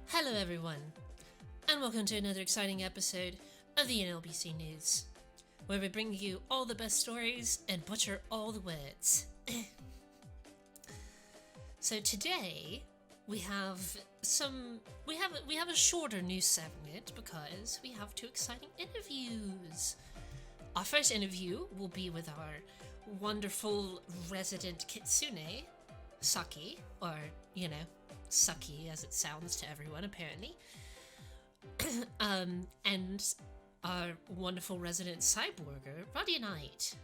Hello everyone, and welcome to another exciting episode of the NLBC News, where we bring you all the best stories and butcher all the words. So today we have a shorter news segment because we have two exciting interviews. Our first interview will be with our wonderful resident kitsune, Saki, or Sucky as it sounds to everyone apparently, and our wonderful resident cyborger, Ruddy Knight.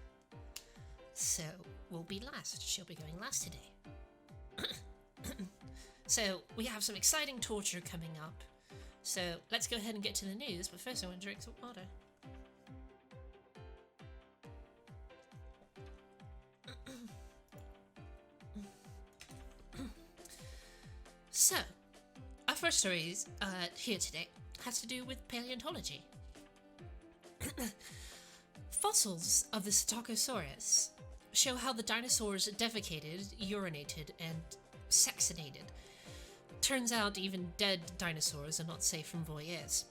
So we'll be last. She'll be going last today. So we have some exciting torture coming up. So let's go ahead and get to the news, but first I want to drink some water. So, our first story here today has to do with paleontology. Fossils of the Psittacosaurus show how the dinosaurs defecated, urinated, and sexinated. Turns out even dead dinosaurs are not safe from voyeurs.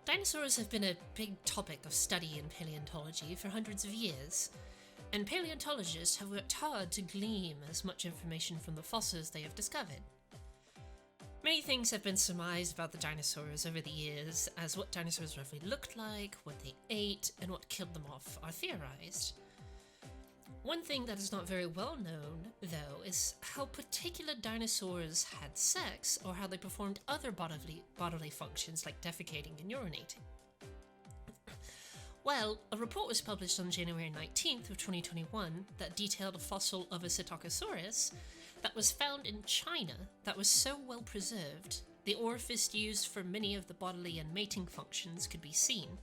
Dinosaurs have been a big topic of study in paleontology for hundreds of years, and paleontologists have worked hard to glean as much information from the fossils they have discovered. Many things have been surmised about the dinosaurs over the years, as what dinosaurs roughly looked like, what they ate, and what killed them off are theorized. One thing that is not very well known, though, is how particular dinosaurs had sex, or how they performed other bodily functions like defecating and urinating. Well, a report was published on January 19th of 2021 that detailed a fossil of a Psittacosaurus that was found in China that was so well preserved, the orifice used for many of the bodily and mating functions could be seen.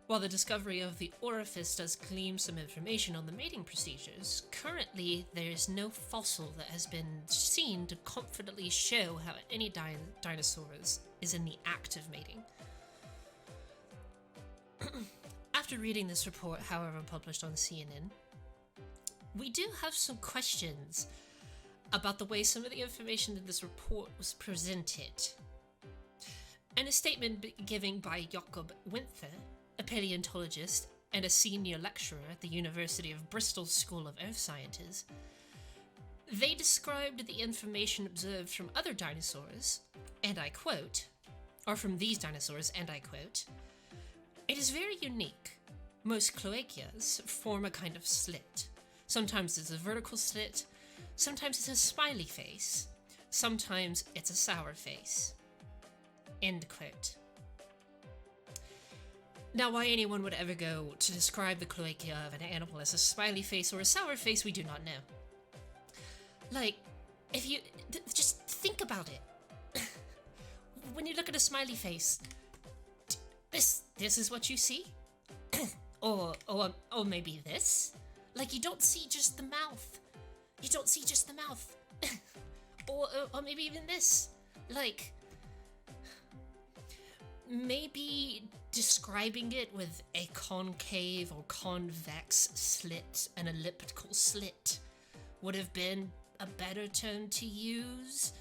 While the discovery of the orifice does glean some information on the mating procedures, currently there is no fossil that has been seen to confidently show how any dinosaurs is in the act of mating. After reading this report, however, published on CNN, we do have some questions about the way some of the information in this report was presented. In a statement given by Jakob Winther, a paleontologist and a senior lecturer at the University of Bristol School of Earth Sciences, they described the information observed from other dinosaurs, and I quote, or from these dinosaurs, and I quote, "It is very unique. Most cloacias form a kind of slit. Sometimes it's a vertical slit, sometimes it's a smiley face, sometimes it's a sour face." End quote. Now, why anyone would ever go to describe the cloacia of an animal as a smiley face or a sour face, we do not know. Like, if you just think about it. When you look at a smiley face, this is what you see? or maybe this? Like, you don't see just the mouth. You don't see just the mouth. or maybe even this. Like, maybe describing it with a concave or convex slit, an elliptical slit, would have been a better term to use.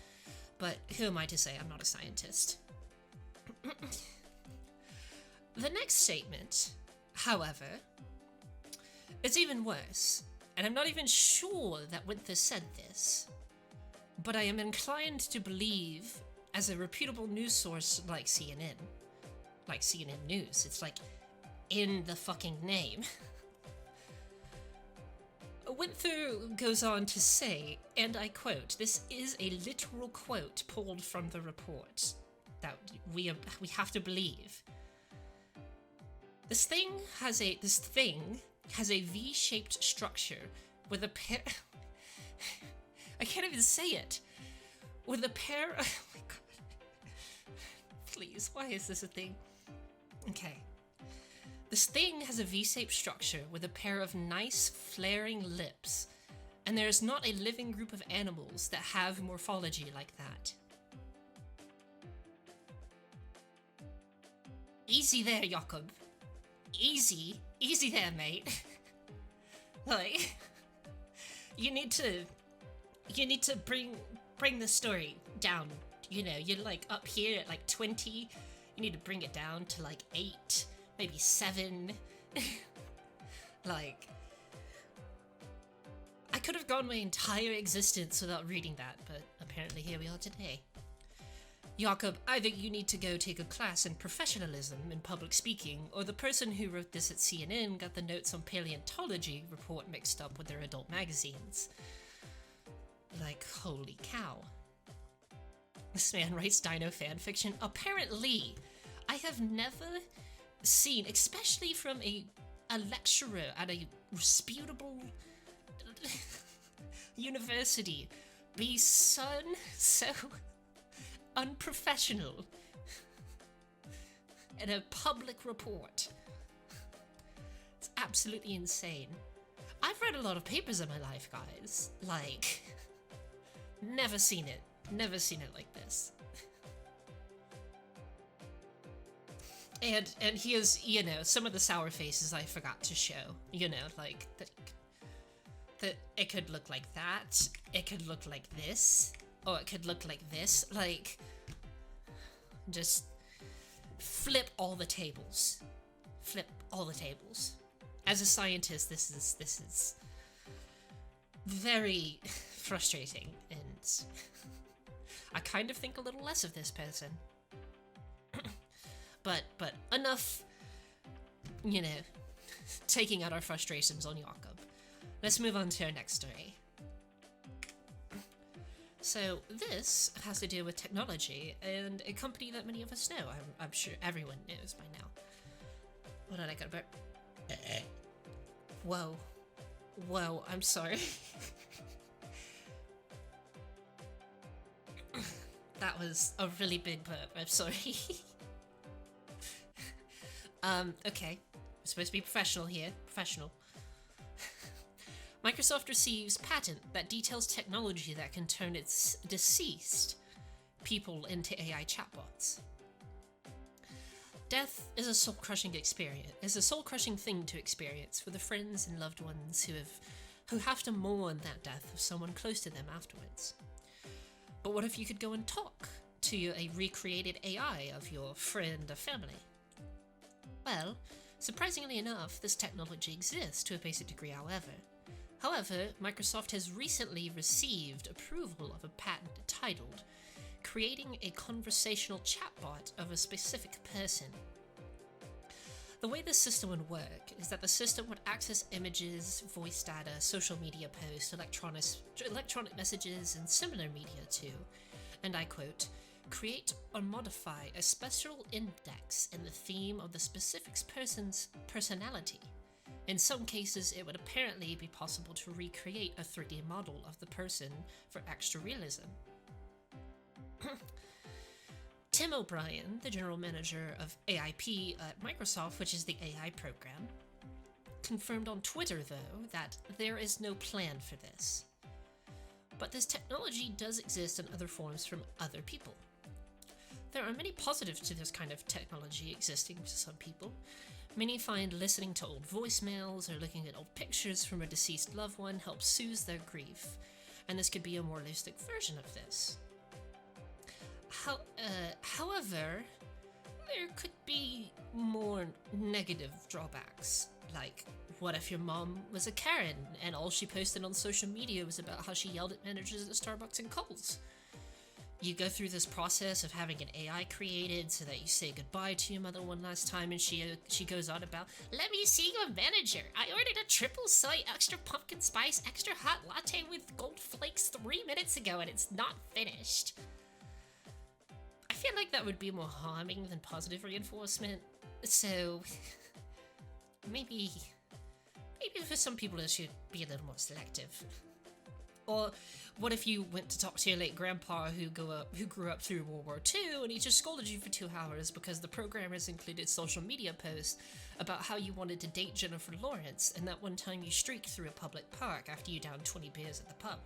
But who am I to say? I'm not a scientist. The next statement, however, is even worse, and I'm not even sure that Winther said this, but I am inclined to believe, as a reputable news source like CNN News, it's like in the fucking name. Winther goes on to say, and I quote, this is a literal quote pulled from the report that we have to believe. This thing has a V-shaped structure with a pair. I can't even say it. With a pair. Oh my god. Please, why is this a thing? Okay. This thing has a V-shaped structure with a pair of nice flaring lips, and there is not a living group of animals that have morphology like that. Easy there, Jakob. easy there, mate. Like, you need to bring the story down. You know, you're like up here at like 20. You need to bring it down to like 8, maybe 7. Like, I could have gone my entire existence without reading that, but apparently here we are today. Jakob, either you need to go take a class in professionalism in public speaking, or the person who wrote this at CNN got the notes on paleontology report mixed up with their adult magazines. Like, holy cow. This man writes dino fanfiction. Apparently, I have never seen, especially from a lecturer at a resputable university, be so unprofessional in a public report. It's absolutely insane. I've read a lot of papers in my life, guys. Like, never seen it like this. And here's, you know, some of the sour faces I forgot to show. You know, like, that it could look like that, it could look like this, or it could look like this. Like, just flip all the tables. Flip all the tables. As a scientist, this is very frustrating, and I kind of think a little less of this person. But enough, you know, taking out our frustrations on Jakob. Let's move on to our next story. So this has to do with technology and a company that many of us know. I'm sure everyone knows by now. What did I got about? Whoa, I'm sorry. That was a really big burp, I'm sorry. Okay. We're supposed to be professional here. Professional. Microsoft receives patent that details technology that can turn its deceased people into AI chatbots. Death is a soul-crushing experience. It's a soul-crushing thing to experience for the friends and loved ones who have to mourn that death of someone close to them afterwards. But what if you could go and talk to a recreated AI of your friend or family? Well, surprisingly enough, this technology exists to a basic degree, However, Microsoft has recently received approval of a patent titled Creating a Conversational Chatbot of a Specific Person. The way this system would work is that the system would access images, voice data, social media posts, electronic messages, and similar media to, and I quote, create or modify a special index in the theme of the specific person's personality. In some cases, it would apparently be possible to recreate a 3D model of the person for extra realism. Tim O'Brien, the general manager of AIP at Microsoft, which is the AI program, confirmed on Twitter, though, that there is no plan for this. But this technology does exist in other forms from other people. There are many positives to this kind of technology existing to some people. Many find listening to old voicemails or looking at old pictures from a deceased loved one helps soothe their grief, and this could be a more realistic version of this. However, there could be more negative drawbacks. Like, what if your mom was a Karen and all she posted on social media was about how she yelled at managers at Starbucks and Kohl's? You go through this process of having an AI created so that you say goodbye to your mother one last time, and she goes on about, let me see your manager. I ordered a triple soy, extra pumpkin spice, extra hot latte with gold flakes 3 minutes ago, and it's not finished. I feel like that would be more harming than positive reinforcement. So maybe for some people it should be a little more selective. Or what if you went to talk to your late grandpa who grew up through World War II, and he just scolded you for 2 hours because the programmers included social media posts about how you wanted to date Jennifer Lawrence, and that one time you streaked through a public park after you downed 20 beers at the pub?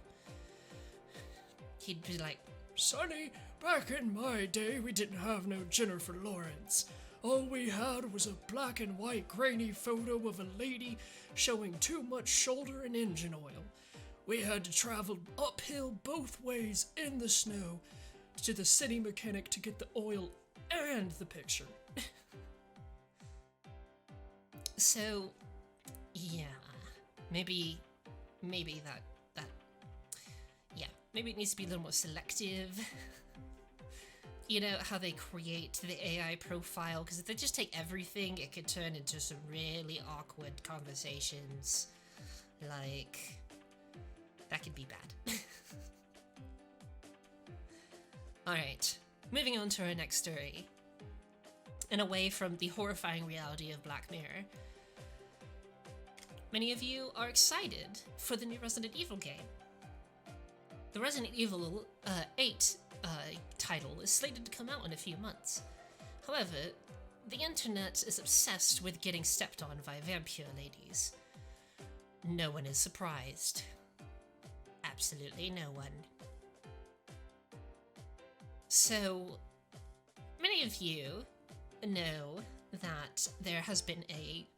He'd be like, Sonny, back in my day we didn't have no Jennifer Lawrence. All we had was a black and white grainy photo of a lady showing too much shoulder and engine oil. We had to travel uphill both ways in the snow to the city mechanic to get the oil and the picture. So, yeah, maybe that, yeah, maybe it needs to be a little more selective. You know, how they create the AI profile, because if they just take everything, it could turn into some really awkward conversations. Like, that could be bad. Alright, moving on to our next story. And away from the horrifying reality of Black Mirror. Many of you are excited for the new Resident Evil game. The Resident Evil 8 title is slated to come out in a few months. However, the internet is obsessed with getting stepped on by vampyre ladies. No one is surprised. Absolutely no one. So, many of you know that there has been a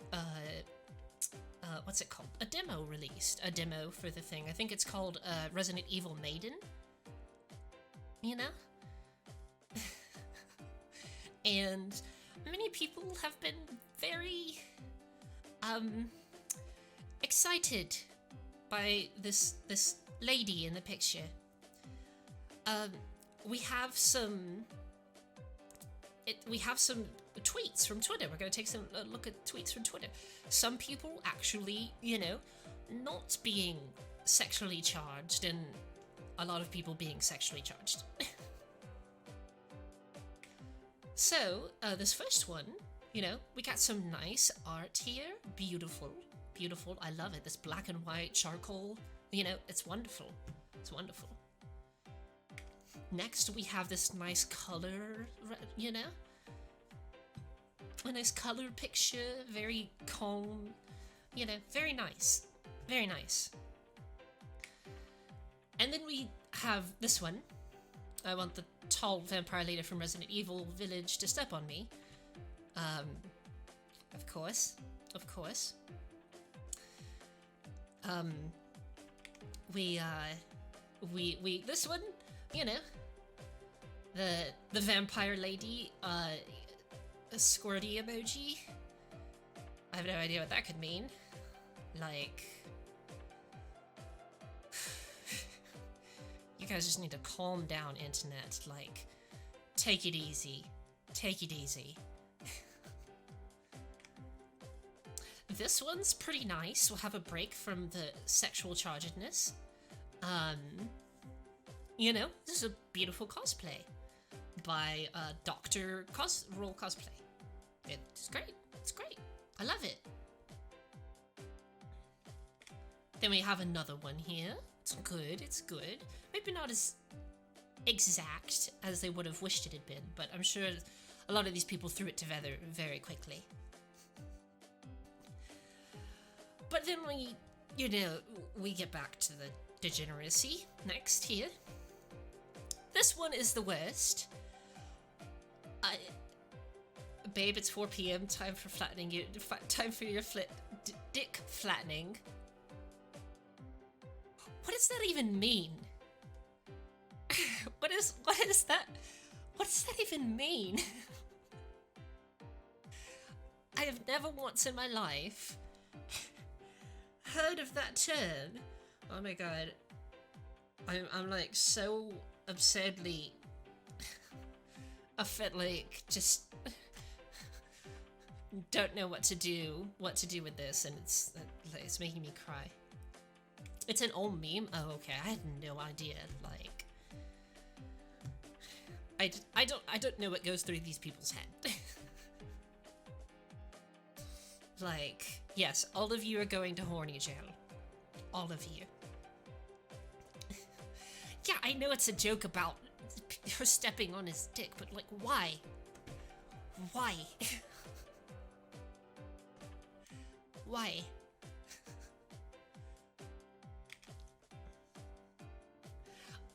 what's it called? A demo released. A demo for the thing. I think it's called Resident Evil Maiden. You know? And many people have been very excited by this lady in the picture. We have some tweets from Twitter. We're going to take a look at tweets from Twitter. Some people actually, you know, not being sexually charged, and a lot of people being sexually charged. So, this first one, you know, we got some nice art here. Beautiful. Beautiful. I love it. This black and white charcoal, you know, it's wonderful. It's wonderful. Next, we have this nice color, you know? A nice color picture, very calm, you know, very nice. Very nice. And then we have this one. I want the tall vampire lady from Resident Evil Village to step on me. Of course. We this one, you know, the vampire lady, a squirty emoji. I have no idea what that could mean. Like, you guys just need to calm down, internet. Like, take it easy. Take it easy. This one's pretty nice. We'll have a break from the sexual chargedness. You know, this is a beautiful cosplay by Dr. Roll Cosplay. It's great. It's great. I love it. Then we have another one here. It's good. It's good. Maybe not as exact as they would have wished it had been, but I'm sure a lot of these people threw it together very quickly. But then we get back to the degeneracy next here. This one is the worst. Babe, it's 4 p.m. Time for flattening you. Time for your dick flattening. What does that even mean? What is that? What does that even mean? I have never once in my life heard of that term. Oh my god. I'm like so absurdly I felt like just don't know what to do with this, and it's making me cry. It's an old meme. Oh, okay. I had no idea. Like, I don't know what goes through these people's head. Like, yes, all of you are going to horny jail. All of you. Yeah, I know it's a joke about her stepping on his dick, but like, why? Why? Why?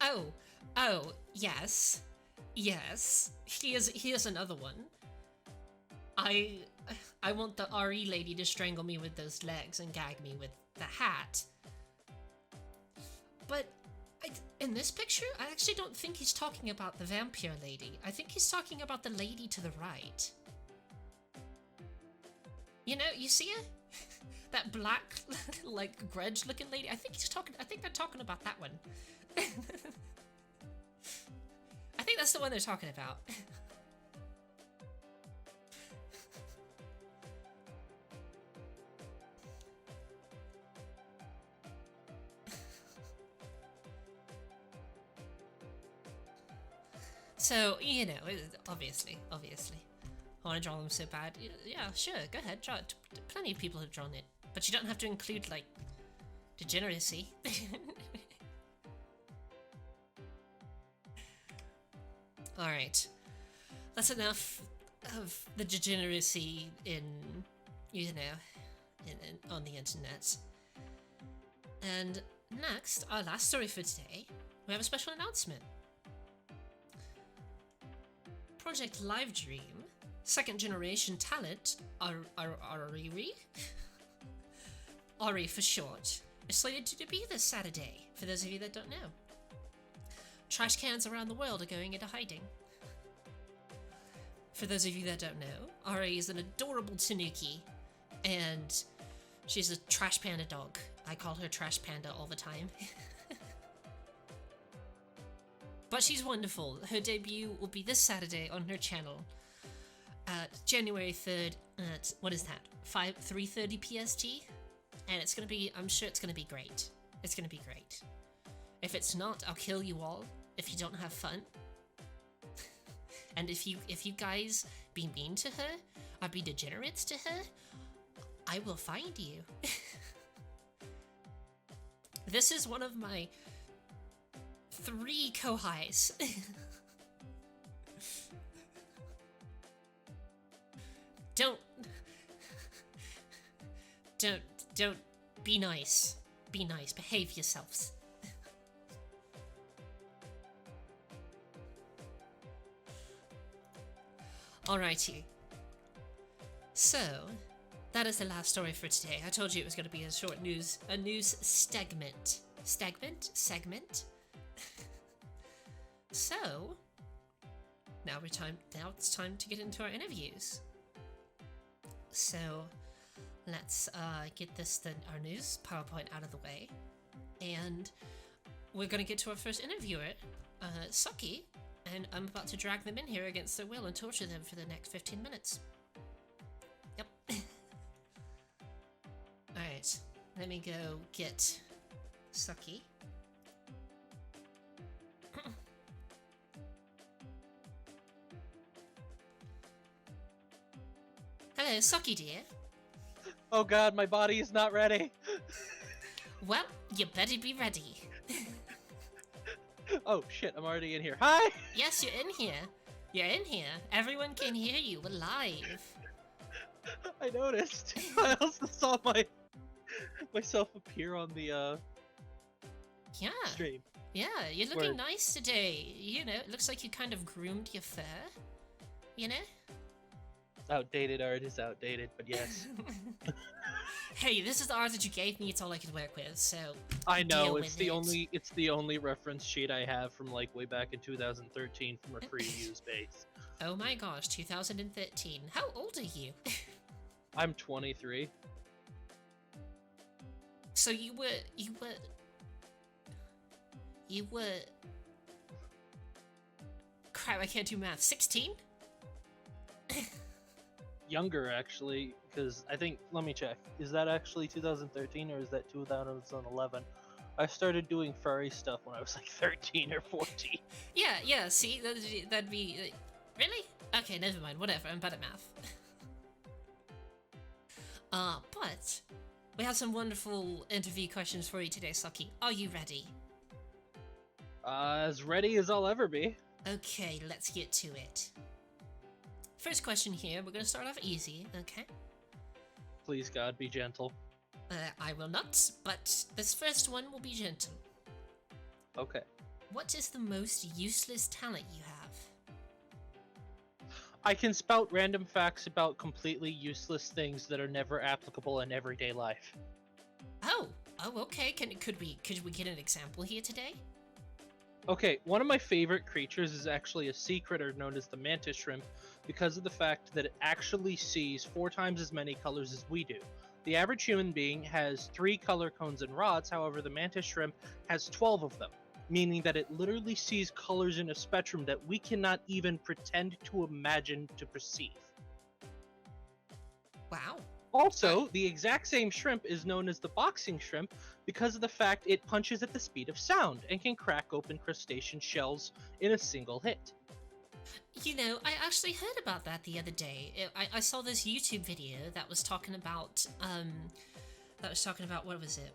Oh, Oh, yes. Yes. Here's another one. I want the RE lady to strangle me with those legs and gag me with the hat. But in this picture, I actually don't think he's talking about the vampire lady. I think he's talking about the lady to the right. You know, you see her? That black, like, grudge-looking lady? I think they're talking about that one. I think that's the one they're talking about. So, you know, obviously. I want to draw them so bad. Yeah, sure, go ahead, draw it. Plenty of people have drawn it. But you don't have to include, like, degeneracy. Alright. That's enough of the degeneracy in, you know, on the internet. And next, our last story for today, we have a special announcement. Project Live Dream, second generation talent, Ari for short, is slated to debut this Saturday, for those of you that don't know. Trash cans around the world are going into hiding. For those of you that don't know, Ari is an adorable tanuki, and she's a trash panda dog. I call her Trash Panda all the time. But she's wonderful. Her debut will be this Saturday on her channel at January 3rd at, what is that, 3:30 PST? And it's gonna be, I'm sure it's gonna be great. It's gonna be great. If it's not, I'll kill you all if you don't have fun. And if you guys be mean to her, or be degenerates to her, I will find you. This is one of my 3 kohais. Don't be nice. Be nice. Behave yourselves. Alrighty. So, that is the last story for today. I told you it was going to be a short news segment. Segment? So, now it's time to get into our interviews. So, let's get our news PowerPoint out of the way, and we're going to get to our first interviewer, Sucky, and I'm about to drag them in here against their will and torture them for the next 15 minutes. Yep. Alright, let me go get Sucky. Hello, Sucky dear. Oh god, my body is not ready. Well, you better be ready. Oh shit, I'm already in here. Hi! Yes, you're in here. You're in here. Everyone can hear you. We're live. I noticed. I also saw myself appear on the Yeah. stream. Yeah, you're looking nice today. You know, it looks like you kind of groomed your fur. You know? Outdated art is outdated, but yes. Hey, this is the art that you gave me. It's all I could work with, so I know, deal it's the only reference sheet I have from like way back in 2013 from a free use base. Oh my gosh, 2013. How old are you? I'm 23. So you were crap, I can't do math. 16? Younger actually, because I think, let me check. Is that actually 2013 or is that 2011? I started doing furry stuff when I was like 13 or 14. Yeah, see, that'd be... really? Okay, never mind, whatever, I'm bad at math. But we have some wonderful interview questions for you today, Sucky. Are you ready? As ready as I'll ever be. Okay, let's get to it. First question here, we're gonna start off easy, okay? Please God, be gentle. I will not, but this first one will be gentle. Okay. What is the most useless talent you have? I can spout random facts about completely useless things that are never applicable in everyday life. Oh, okay. Could we get an example here today? Okay, one of my favorite creatures is actually a sea critter known as the mantis shrimp because of the fact that it actually sees 4 times as many colors as we do. The average human being has 3 color cones and rods, however, the mantis shrimp has 12 of them, meaning that it literally sees colors in a spectrum that we cannot even pretend to imagine to perceive. Wow. Also, the exact same shrimp is known as the boxing shrimp because of the fact it punches at the speed of sound and can crack open crustacean shells in a single hit. You know, I actually heard about that the other day. I saw this YouTube video that was talking about what was it?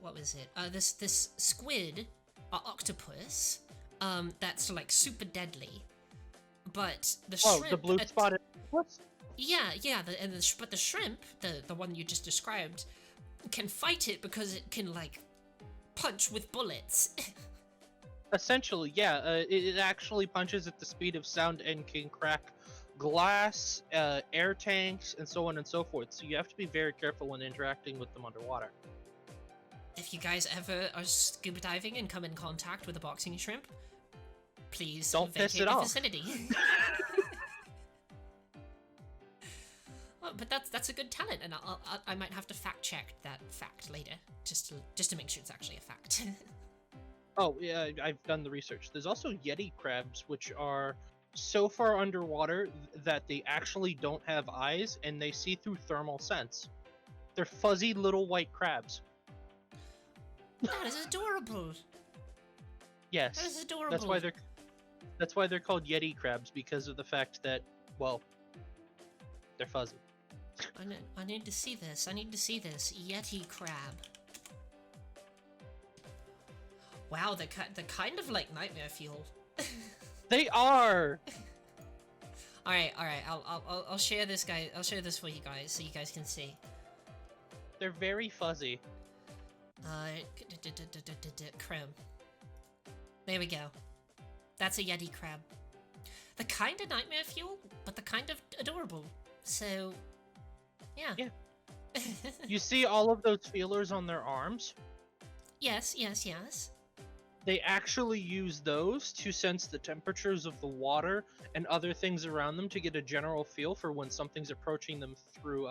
This squid, octopus, that's like super deadly. But the shrimp. Oh, the blue spotted octopus? Yeah. But the shrimp, the one you just described, can fight it because it can like punch with bullets. Essentially, yeah. It actually punches at the speed of sound and can crack glass, air tanks, and so on and so forth. So you have to be very careful when interacting with them underwater. If you guys ever are scuba diving and come in contact with a boxing shrimp, please don't piss vacate it the off. vicinity. Well, but that's a good talent, and I might have to fact check that fact later, just to make sure it's actually a fact. Oh, yeah, I've done the research. There's also Yeti crabs, which are so far underwater that they actually don't have eyes, and they see through thermal sense. They're fuzzy little white crabs. That is adorable. Yes, That is adorable. that's why they're called Yeti crabs, because of the fact that, well, they're fuzzy. I need to see this. I need to see this Yeti crab. Wow, they're kind of like nightmare fuel. They are. All right. I'll share this guy. I'll share this for you guys so you guys can see. They're very fuzzy. Chrome. There we go. That's a Yeti crab. The kind of nightmare fuel, but the kind of adorable. So, yeah. Yeah. You see all of those feelers on their arms? Yes. They actually use those to sense the temperatures of the water and other things around them to get a general feel for when something's approaching them through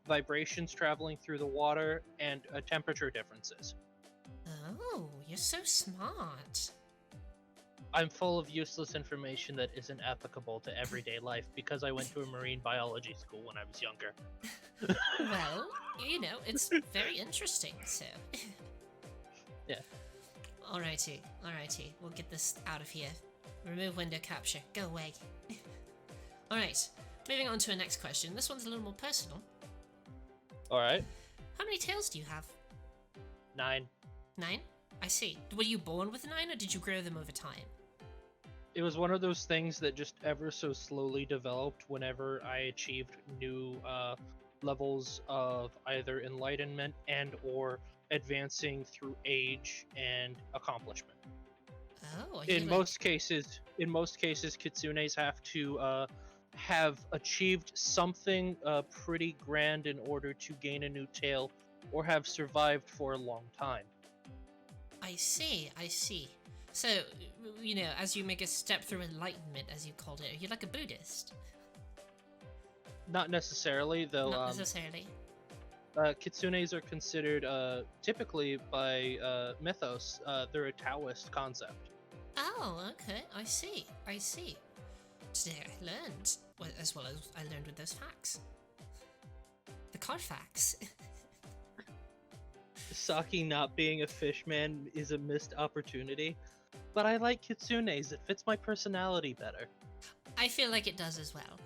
vibrations traveling through the water and temperature differences. Oh, you're so smart. I'm full of useless information that isn't applicable to everyday life because I went to a marine biology school when I was younger. Well, you know, it's very interesting, so... Yeah. Alrighty. We'll get this out of here. Remove window capture. Go away. Alright, moving on to our next question. This one's a little more personal. Alright. How many tails do you have? 9. 9? I see. Were you born with 9, or did you grow them over time? It was one of those things that just ever so slowly developed whenever I achieved new levels of either enlightenment and or advancing through age and accomplishment. Oh, In most cases, kitsunes have to have achieved something pretty grand in order to gain a new tail, or have survived for a long time. I see. So, you know, as you make a step through enlightenment, as you called it, are you like a Buddhist? Not necessarily, though. Not necessarily. Kitsunes are considered, typically by mythos, they're a Taoist concept. Oh, okay. I see. Today I learned, as well as I learned with those facts. The card facts. Saki not being a fishman is a missed opportunity, but I like kitsunes. It fits my personality better. I feel like it does as well.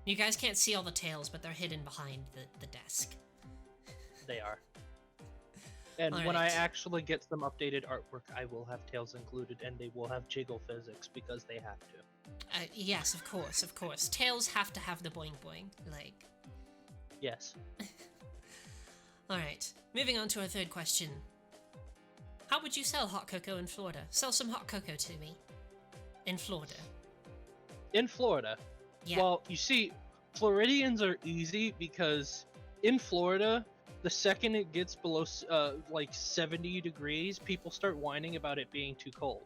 You guys can't see all the tails, but they're hidden behind the desk. They are. And All when right. I actually get some updated artwork, I will have tails included, and they will have jiggle physics because they have to. Yes, of course. Tails have to have the boing boing, like... Yes. Alright, moving on to our third question. How would you sell hot cocoa in Florida? Sell some hot cocoa to me. In Florida. In Florida. Yeah. Well, you see, Floridians are easy because in Florida, the second it gets below like 70 degrees, people start whining about it being too cold.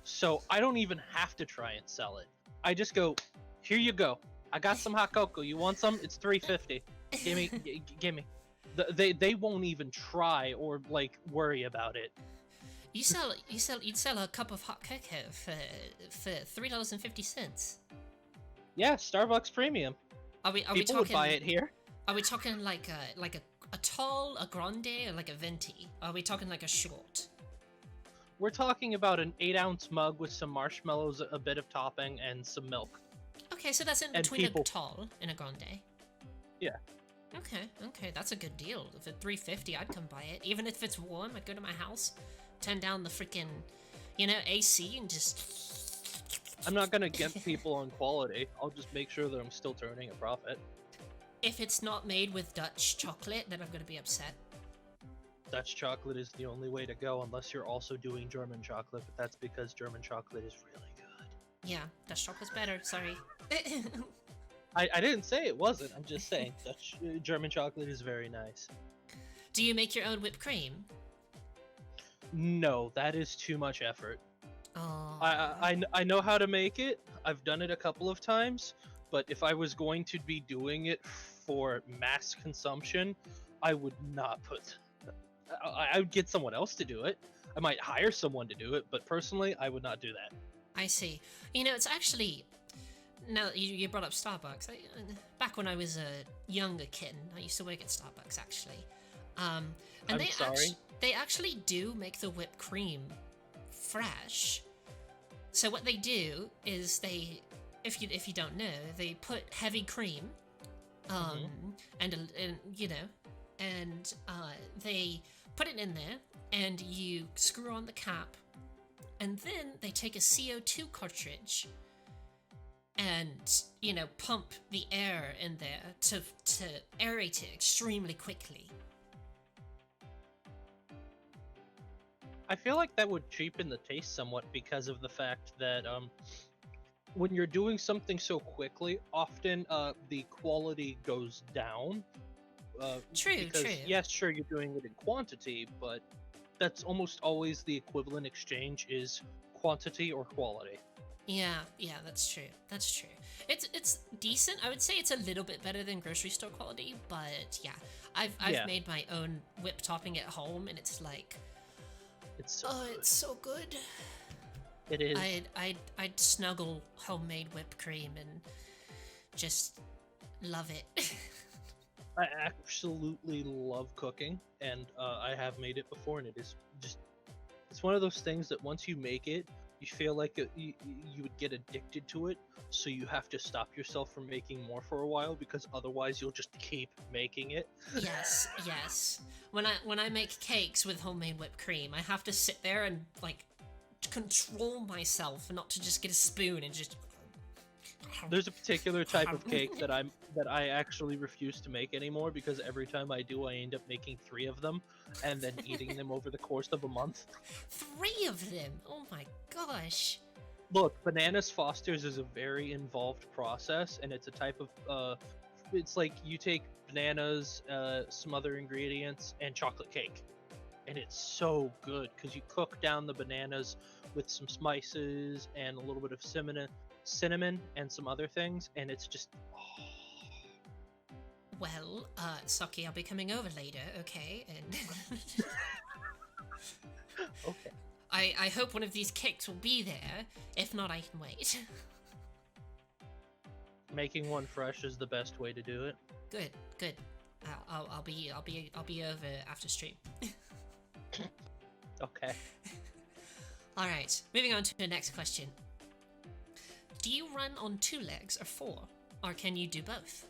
So I don't even have to try and sell it. I just go, here you go. I got some hot cocoa. You want some? It's $3.50. Gimme. They won't even try or like worry about it. You'd sell a cup of hot cocoa for $3.50. Yeah, Starbucks Premium. Are we People talking? would buy it here. Are we talking like a tall, a grande, or like a venti? Are we talking like a short? We're talking about an 8-ounce mug with some marshmallows, a bit of topping, and some milk. Okay, so that's in And between people- a tall and a grande. Yeah. Okay, that's a good deal. If it's $3.50, I'd come buy it. Even if it's warm, I'd go to my house, turn down the freaking, AC, and just. I'm not gonna get people on quality. I'll just make sure that I'm still turning a profit. If it's not made with Dutch chocolate, then I'm gonna be upset. Dutch chocolate is the only way to go unless you're also doing German chocolate, but that's because German chocolate is really good. Yeah, Dutch chocolate's better. Sorry. I didn't say it wasn't. I'm just saying German chocolate is very nice. Do you make your own whipped cream? No, that is too much effort. Oh. I know how to make it. I've done it a couple of times, but if I was going to be doing it for mass consumption, I would not put. I would get someone else to do it. I might hire someone to do it, but personally, I would not do that. I see. It's actually. Now that you brought up Starbucks, back when I was a younger kid, I used to work at Starbucks actually. And I'm sorry? They actually do make the whipped cream fresh. So what they do is if you don't know, they put heavy cream, and they put it in there, and you screw on the cap, and then they take a CO2 cartridge and pump the air in there to aerate it extremely quickly. I feel like that would cheapen the taste somewhat because of the fact that when you're doing something so quickly, often the quality goes down. True. Yes, sure, you're doing it in quantity, but that's almost always the equivalent exchange is quantity or quality. Yeah, that's true. It's decent. I would say it's a little bit better than grocery store quality, but yeah, I've made my own whip topping at home, and it's like, it's so good. It's so good. It is. I'd snuggle homemade whipped cream and just love it. I absolutely love cooking, and I have made it before, and it is just, it's one of those things that once you make it, you feel like you would get addicted to it, so you have to stop yourself from making more for a while, because otherwise you'll just keep making it. Yes. When I make cakes with homemade whipped cream, I have to sit there and like control myself not to just get a spoon and just. There's a particular type of cake that I actually refuse to make anymore, because every time I do, I end up making 3 of them and then eating them over the course of a month. 3 of them? Oh my gosh. Look, Bananas Foster's is a very involved process, and it's a type of it's like you take bananas, some other ingredients, and chocolate cake, and it's so good because you cook down the bananas with some spices and a little bit of cinnamon and some other things, and it's just Well, Saki, I'll be coming over later, okay? And okay. I hope one of these cakes will be there. If not, I can wait. Making one fresh is the best way to do it. Good. I'll be over after stream. Okay. All right. Moving on to the next question. Do you run on 2 legs or 4, or can you do both?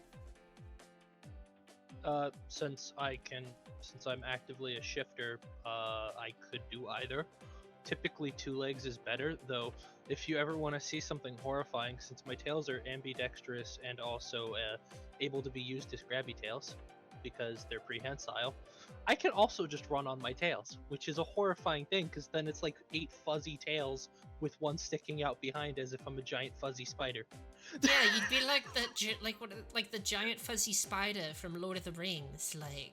Since I'm actively a shifter, I could do either. Typically 2 legs is better, though if you ever want to see something horrifying, since my tails are ambidextrous and also able to be used as grabby tails, because they're prehensile, I can also just run on my tails, which is a horrifying thing because then it's like 8 fuzzy tails with one sticking out behind as if I'm a giant fuzzy spider. Yeah, you'd be like the giant fuzzy spider from Lord of the Rings, like.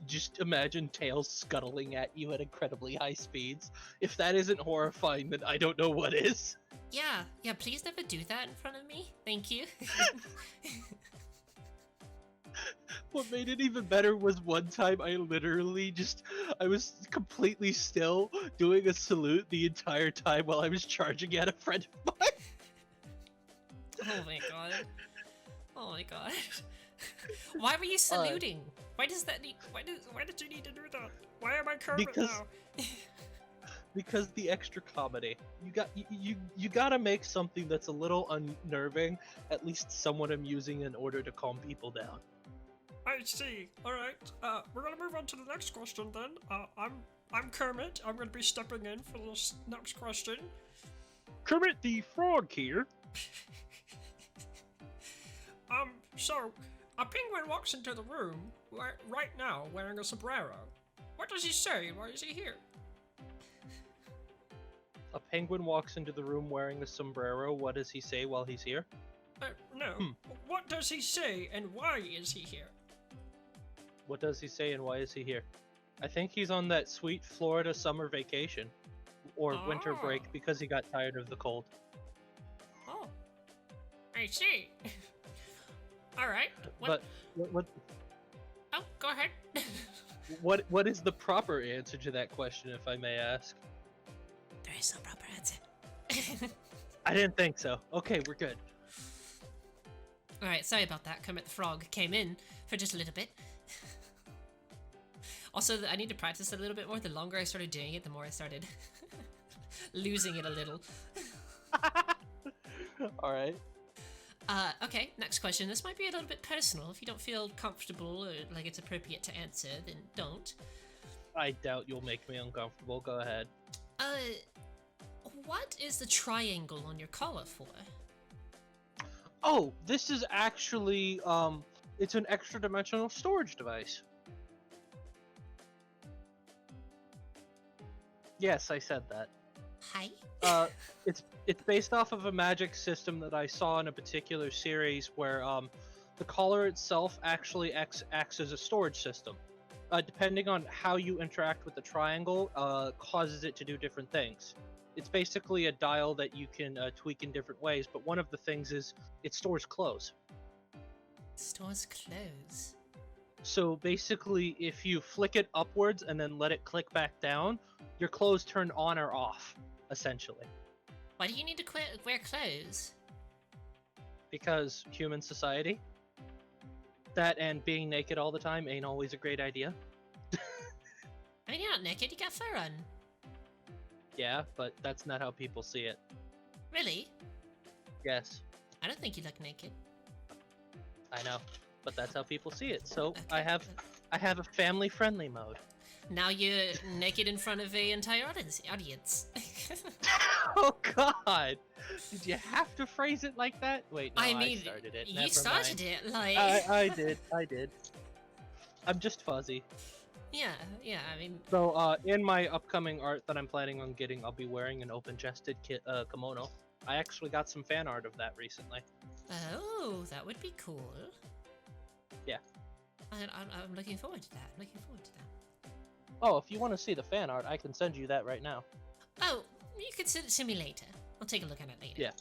Just imagine tails scuttling at you at incredibly high speeds. If that isn't horrifying, then I don't know what is. Yeah, please never do that in front of me. Thank you. What made it even better was one time I was completely still doing a salute the entire time while I was charging at a friend of mine. Oh my god. Oh my god. Why were you saluting? Why did you need to do that? Why am I Kermit now? Because the extra comedy. You gotta make something that's a little unnerving, at least somewhat amusing in order to calm people down. I see. Alright, we're gonna move on to the next question then. I'm Kermit. I'm gonna be stepping in for this next question. Kermit the Frog here. So, a penguin walks into the room right now wearing a sombrero. What does he say? Why is he here? A penguin walks into the room wearing a sombrero. What does he say while he's here? No. What does he say and why is he here? What does he say and why is he here? I think he's on that sweet Florida summer vacation. Or winter break because he got tired of the cold. Oh. I see. Alright. But what Oh, go ahead. what is the proper answer to that question, if I may ask? There is no proper answer. I didn't think so. Okay, we're good. Alright, sorry about that. Kermit the Frog came in for just a little bit. Also, I need to practice a little bit more. The longer I started doing it, the more I started losing it a little. Alright. Okay, next question. This might be a little bit personal. If you don't feel comfortable or like it's appropriate to answer, then don't. I doubt you'll make me uncomfortable. Go ahead. What is the triangle on your collar for? Oh, this is actually, it's an extra dimensional storage device. Yes, I said that. Hi? It's based off of a magic system that I saw in a particular series where the collar itself actually acts as a storage system. Depending on how you interact with the triangle, causes it to do different things. It's basically a dial that you can tweak in different ways, but one of the things is it stores clothes. Stores clothes. So basically, if you flick it upwards and then let it click back down, your clothes turn on or off, essentially. Why do you need to wear clothes? Because human society. That and being naked all the time ain't always a great idea. I mean, you're not naked, you got fur on. Yeah, but that's not how people see it. Really? Yes. I don't think you look naked. I know, but that's how people see it. So Okay. I have a family-friendly mode. Now you're naked in front of an entire audience. Oh God! Did you have to phrase it like that? Wait, no, I mean, I started it. you Never started mind. it, like... I did. I'm just fuzzy. Yeah, I mean... So, in my upcoming art that I'm planning on getting, I'll be wearing an open-chested kimono. I actually got some fan art of that recently. Oh, that would be cool. Yeah. I'm looking forward to that. Oh, if you want to see the fan art, I can send you that right now. Oh, you could send it to me later. I'll take a look at it later.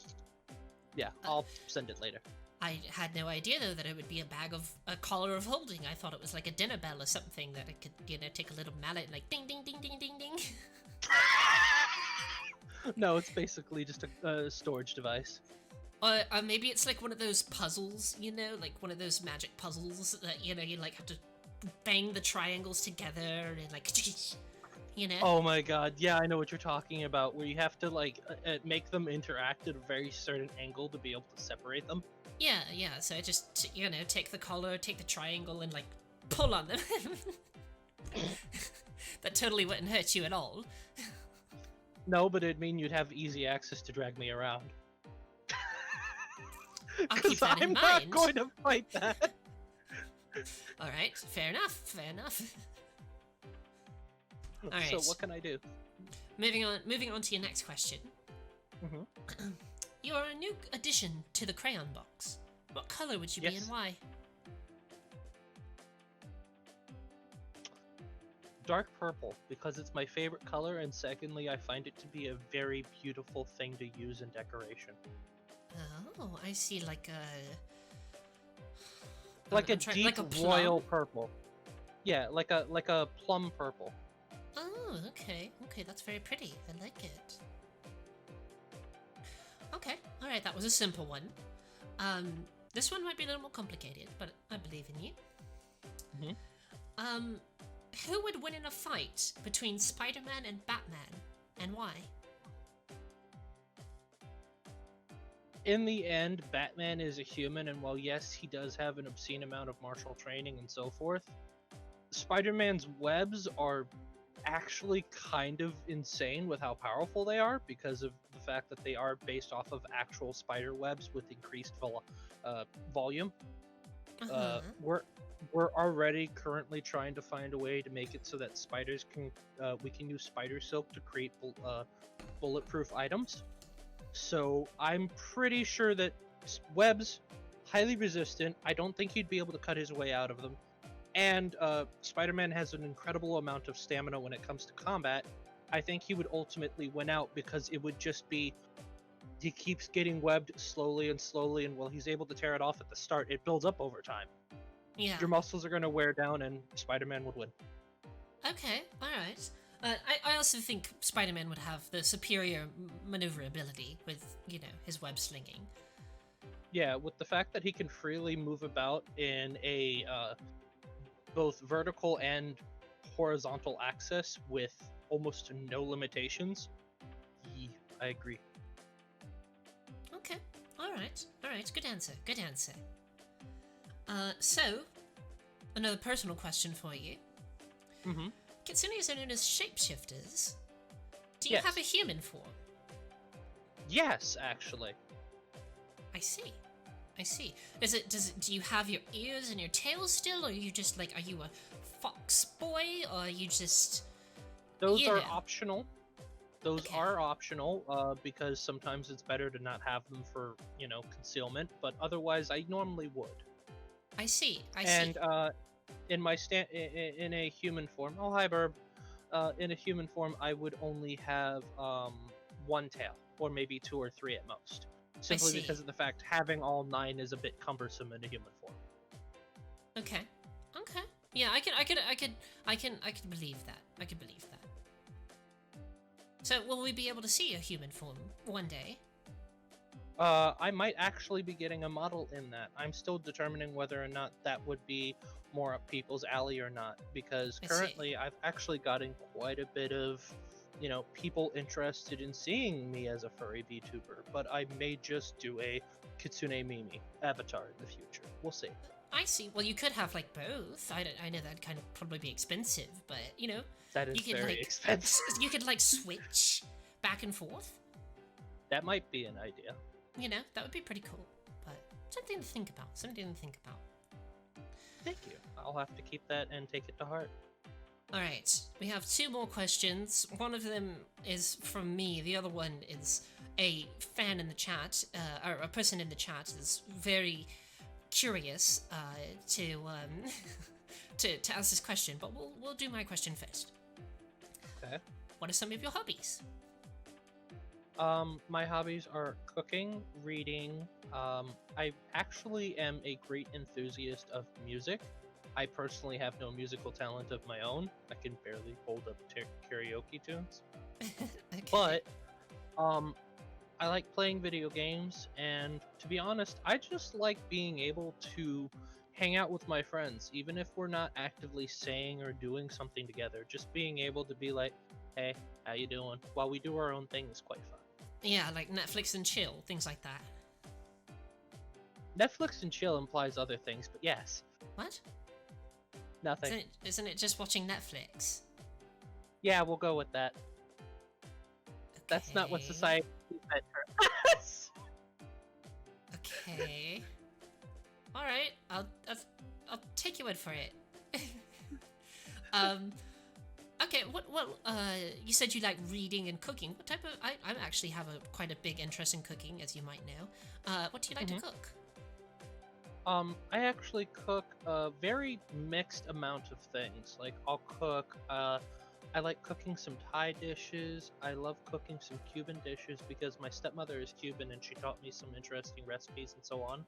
Yeah, I'll send it later. I had no idea, though, that it would be a collar of holding. I thought it was like a dinner bell or something that I could, take a little mallet and like ding, ding, ding, ding, ding, ding. No, it's basically just a storage device. Or maybe it's like one of those puzzles, like one of those magic puzzles that, you like have to bang the triangles together and like, Oh my God, yeah, I know what you're talking about, where you have to like make them interact at a very certain angle to be able to separate them. Yeah, so I just, take the collar, take the triangle and like pull on them. That totally wouldn't hurt you at all. No, but it'd mean you'd have easy access to drag me around. I'll keep that in I'm mind. not going to fight that. All right, fair enough. Fair enough. All right. So what can I do? Moving on to your next question. Mm-hmm. You're a new addition to the crayon box. What color would you be Yes. and why? Dark purple, because it's my favorite color, and secondly, I find it to be a very beautiful thing to use in decoration. Oh, I see. Like Like I'm a trying- deep like a plum? royal purple. Yeah, like a plum purple. Oh, okay. Okay, that's very pretty. I like it. Okay, alright, that was a simple one. This one might be a little more complicated, but I believe in you. Mm-hmm. Who would win in a fight between Spider-Man and Batman, and why? In the end, Batman is a human, and while yes, he does have an obscene amount of martial training and so forth, Spider-Man's webs are actually kind of insane with how powerful they are because of the fact that they are based off of actual spider webs with increased volume. We're already currently trying to find a way to make it so that spiders can we can use spider silk to create bulletproof items. So I'm pretty sure that webs highly resistant. I don't think he'd be able to cut his way out of them. And Spider-Man has an incredible amount of stamina when it comes to combat. I think he would ultimately win out because it would just be he keeps getting webbed slowly and slowly, and while he's able to tear it off at the start, it builds up over time. Yeah. Your muscles are going to wear down, and Spider-Man would win. Okay, alright. I also think Spider-Man would have the superior maneuverability with, his web slinging. Yeah, with the fact that he can freely move about in a both vertical and horizontal axis with almost no limitations. I agree. Okay, alright, good answer. So, another personal question for you. Mm-hmm. Kitsunes are known as shapeshifters. Do you Yes. have a human form? Yes, actually. I see. Do you have your ears and your tail still, or are you just are you a fox boy, or are you just... Those are Yeah. optional. Those Okay. are optional because sometimes it's better to not have them for, concealment, but otherwise I normally would. I see. And in my in a human form, oh hi Burb, in a human form I would only have one tail, or maybe 2 or 3 at most. Simply see. because of the fact having all 9 is a bit cumbersome in a human form. Okay. Yeah, I could believe that. So, will we be able to see a human form one day? I might actually be getting a model in that. I'm still determining whether or not that would be more up people's alley or not, because I see. currently I've actually gotten quite a bit of, people interested in seeing me as a furry VTuber, but I may just do a Kitsune Mimi avatar in the future. We'll see. I see. Well, you could have both. I know that'd kind of probably be expensive, but That is you could very expensive. you could switch back and forth. That might be an idea. That would be pretty cool. But something to think about. Thank you. I'll have to keep that and take it to heart. All right, we have 2 more questions. One of them is from me. The other one is a fan in the chat, or a person in the chat is very curious to to ask this question. But we'll do my question first. Okay. What are some of your hobbies? My hobbies are cooking, reading. I actually am a great enthusiast of music. I personally have no musical talent of my own. I can barely hold up karaoke tunes. Okay. But, I like playing video games, and to be honest, I just like being able to hang out with my friends, even if we're not actively saying or doing something together. Just being able to be like, hey, how you doing? While we do our own thing is quite fun. Yeah, like Netflix and chill, things like that. Netflix and chill implies other things, but yes. What? Nothing. Isn't it just watching Netflix? Yeah, we'll go with that. That's not what Okay. society said for us. Okay. All right. I'll take your word for it. Okay, you said you like reading and cooking. What type of... I actually have quite a big interest in cooking, as you might know. What do you like to cook? I actually cook a very mixed amount of things. Like, I'll cook, I like cooking some Thai dishes. I love cooking some Cuban dishes because my stepmother is Cuban and she taught me some interesting recipes and so on.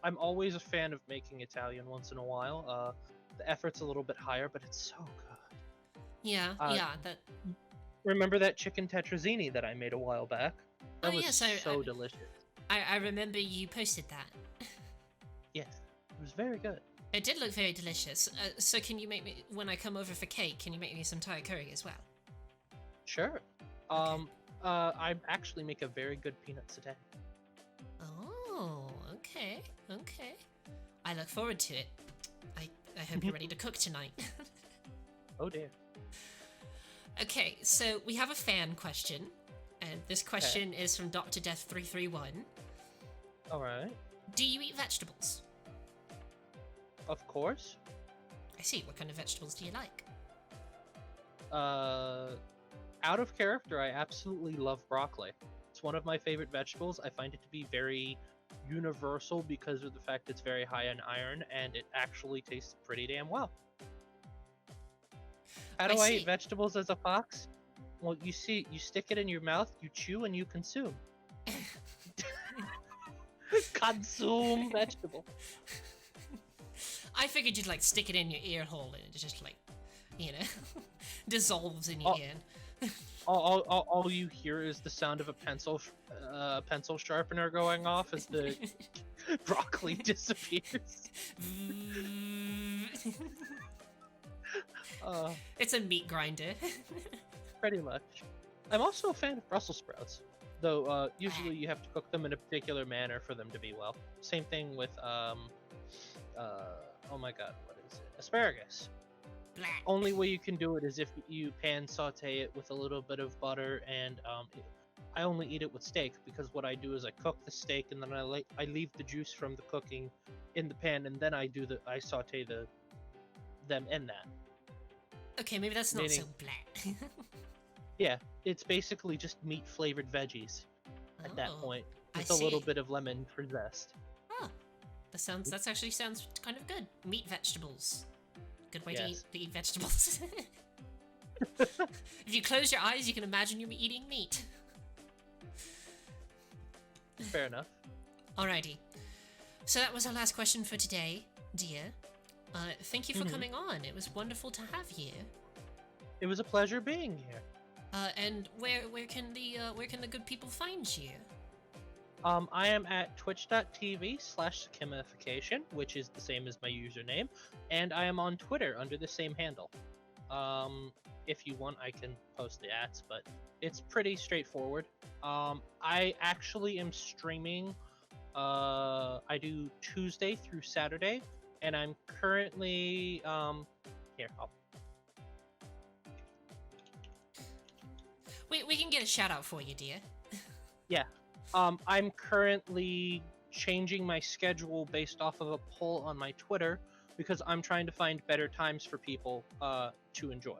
I'm always a fan of making Italian once in a while. The effort's a little bit higher, but it's so good. Yeah, that... Remember that chicken tetrazzini that I made a while back? That was so delicious. I remember you posted that. Yes, it was very good. It did look very delicious. So can you make me, when I come over for cake, can you make me some Thai curry as well? Sure. Okay. I actually make a very good peanut satay. Oh, okay. I look forward to it. I hope you're ready to cook tonight. Oh dear. Okay, so we have a fan question, and this question is from Dr. Death 331. Alright. Do you eat vegetables? Of course. I see. What kind of vegetables do you like? Out of character, I absolutely love broccoli. It's one of my favorite vegetables. I find it to be very universal because of the fact it's very high in iron, and it actually tastes pretty damn well. How do I eat vegetables as a fox? Well, you stick it in your mouth, you chew, and you consume. Consume vegetable. I figured you'd like stick it in your ear hole and it just like, dissolves in your ear. All you hear is the sound of a pencil sharpener going off as the broccoli disappears. It's a meat grinder. Pretty much. I'm also a fan of Brussels sprouts, though usually you have to cook them in a particular manner for them to be well. Same thing with oh my god, what is it? Asparagus. Blah. Only way you can do it is if you pan saute it with a little bit of butter, and I only eat it with steak because what I do is I cook the steak and then I leave the juice from the cooking in the pan, and then I saute them in that. Okay, maybe that's not so black. Yeah, it's basically just meat flavored veggies at that point with I a little see. bit of lemon for zest. Oh, that actually sounds kind of good. Meat vegetables. Good way to eat vegetables. If you close your eyes, you can imagine you're eating meat. Fair enough. Alrighty. So that was our last question for today, dear. Thank you for coming on. It was wonderful to have you. It was a pleasure being here. And where can the good people find you? I am at twitch.tv/Sakimification, which is the same as my username, and I am on Twitter under the same handle. If you want, I can post the ads, but it's pretty straightforward. I actually am streaming. I do Tuesday through Saturday, and I'm currently here. We can get a shout out for you, dear. Yeah. I'm currently changing my schedule based off of a poll on my Twitter because I'm trying to find better times for people to enjoy.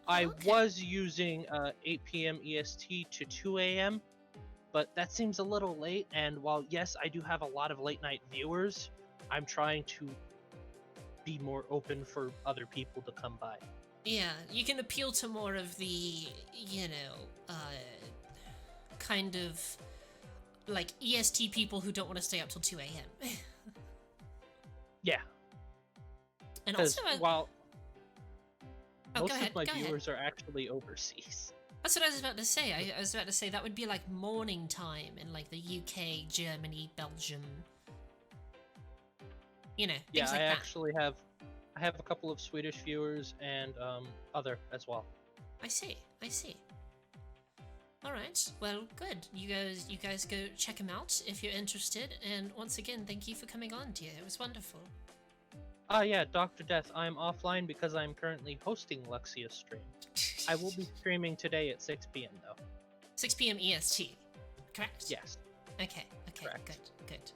I was using 8 p.m. EST to 2 a.m., but that seems a little late, and while yes, I do have a lot of late night viewers, I'm trying to be more open for other people to come by. Yeah, you can appeal to more of the, kind of like EST people who don't want to stay up till 2 a.m. Yeah. And also, while most go ahead, of my go viewers are actually overseas. That's what I was about to say. I was about to say that would be like morning time in like the UK, Germany, Belgium. Things like I that. actually have a couple of Swedish viewers and other as well. I see. All right. Well, good. You guys go check him out if you're interested. And once again, thank you for coming on, dear. It was wonderful. Yeah, Dr. Death. I'm offline because I'm currently hosting Luxia's stream. I will be streaming today at 6 p.m. though. 6 p.m. EST, correct? Yes. Okay. Correct. Good.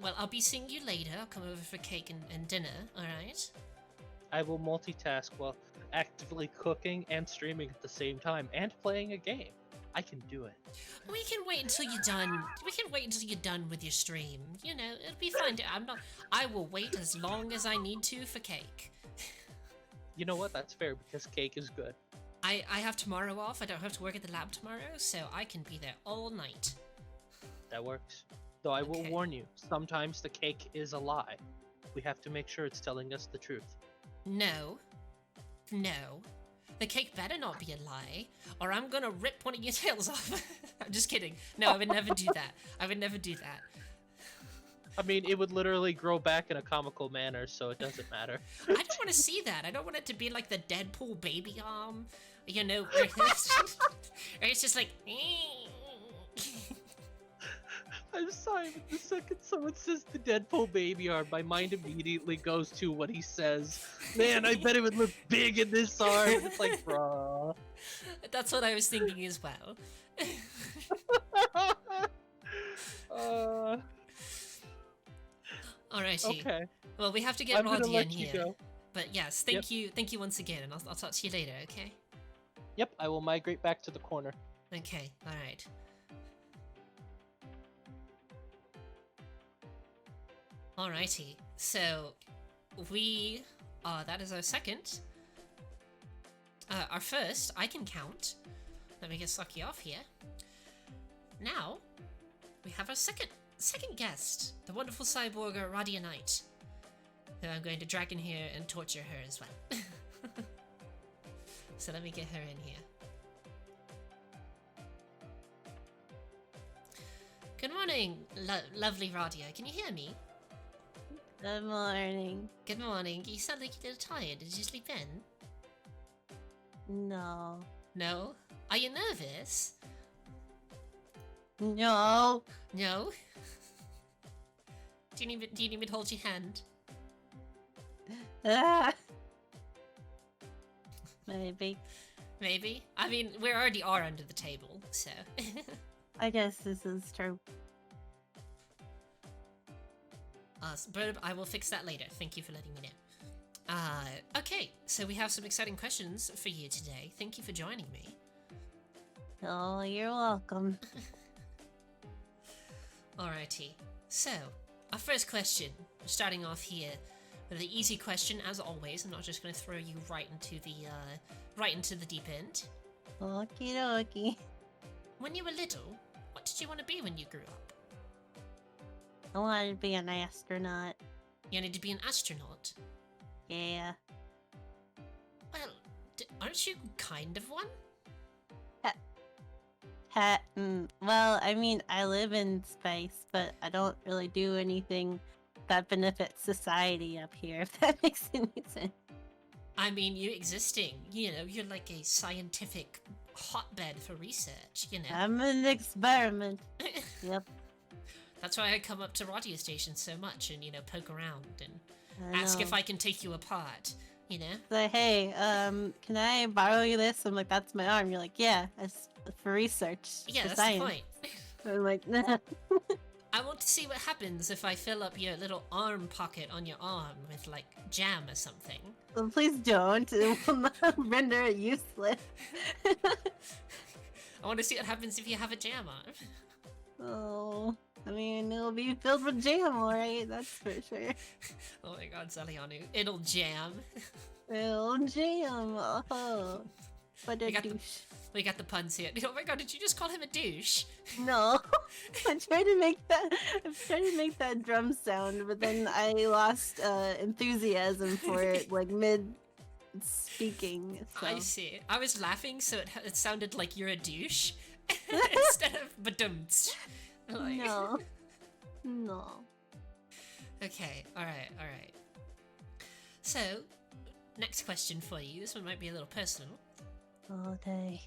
Well, I'll be seeing you later. I'll come over for cake and dinner, alright? I will multitask while actively cooking and streaming at the same time and playing a game. I can do it. We can wait until you're done. We can wait until you're done with your stream. You know, it'll be fine. I will wait as long as I need to for cake. You know what? That's fair because cake is good. I have tomorrow off. I don't have to work at the lab tomorrow, so I can be there all night. That works. Though I will Okay. warn you, sometimes the cake is a lie. We have to make sure it's telling us the truth. No. No. The cake better not be a lie, or I'm gonna rip one of your tails off. I'm just kidding. No, I would never do that. I would never do that. I mean, it would literally grow back in a comical manner, so it doesn't matter. I don't want to see that. I don't want it to be like the Deadpool baby arm. You know, where it's just like... I'm sorry, but the second someone says the Deadpool baby arm, my mind immediately goes to what he says. Man, I bet it would look big in this arm. It's like, bruh. That's what I was thinking as well. Alrighty. Okay. Well, we have to get I'm gonna Roddy in let you here. go. But yes, thank you once again, and I'll talk to you later, okay? Yep, I will migrate back to the corner. Okay, alright. Alrighty, so that is our second. Our first, I can count. Let me get Sucky off here. Now, we have our second guest, the wonderful cyborg Radia Knight, who I'm going to drag in here and torture her as well. So let me get her in here. Good morning, lovely Radia. Can you hear me? Good morning. Good morning. You sound like you're a little tired. Did you sleep in? No. No? Are you nervous? No. No? Do you need me to hold your hand? Ah. Maybe. Maybe? I mean, we already are under the table, so... I guess this is true. But I will fix that later. Thank you for letting me know. Okay, so we have some exciting questions for you today. Thank you for joining me. Oh, you're welcome. Alrighty, so our first question, starting off here with the easy question as always. I'm not just going to throw you right into the deep end. Okie dokie. When you were little, what did you want to be when you grew up? I wanted to be an astronaut. You wanted to be an astronaut? Yeah. Well, aren't you kind of one? Well, I mean, I live in space, but I don't really do anything that benefits society up here, if that makes any sense. I mean, you existing, you know, you're like a scientific hotbed for research, you know. I'm an experiment. Yep. That's why I come up to radio stations so much and, you know, poke around and I ask if know. I can take you apart, you know? Like, hey, can I borrow you this? I'm like, that's my arm. You're like, yeah, it's for research. Yeah, for that's science. the point. I'm like, nah. I want to see what happens if I fill up your little arm pocket on your arm with, like, jam or something. Well, please don't. It will not render it useless. I want to see what happens if you have a jam arm. Oh, I mean, it'll be filled with jam, alright? That's for sure. Oh my god, Zalianu. It'll jam. It'll jam. Oh, what a We got the- douche. We got the puns here. Oh my god, did you just call him a douche? No, I tried to make that drum sound, but then I lost enthusiasm for it, like mid speaking. So. I see. I was laughing, so it sounded like you're a douche instead of badumts. Like... No, no. Okay, alright. So, next question for you. This one might be a little personal. Okay.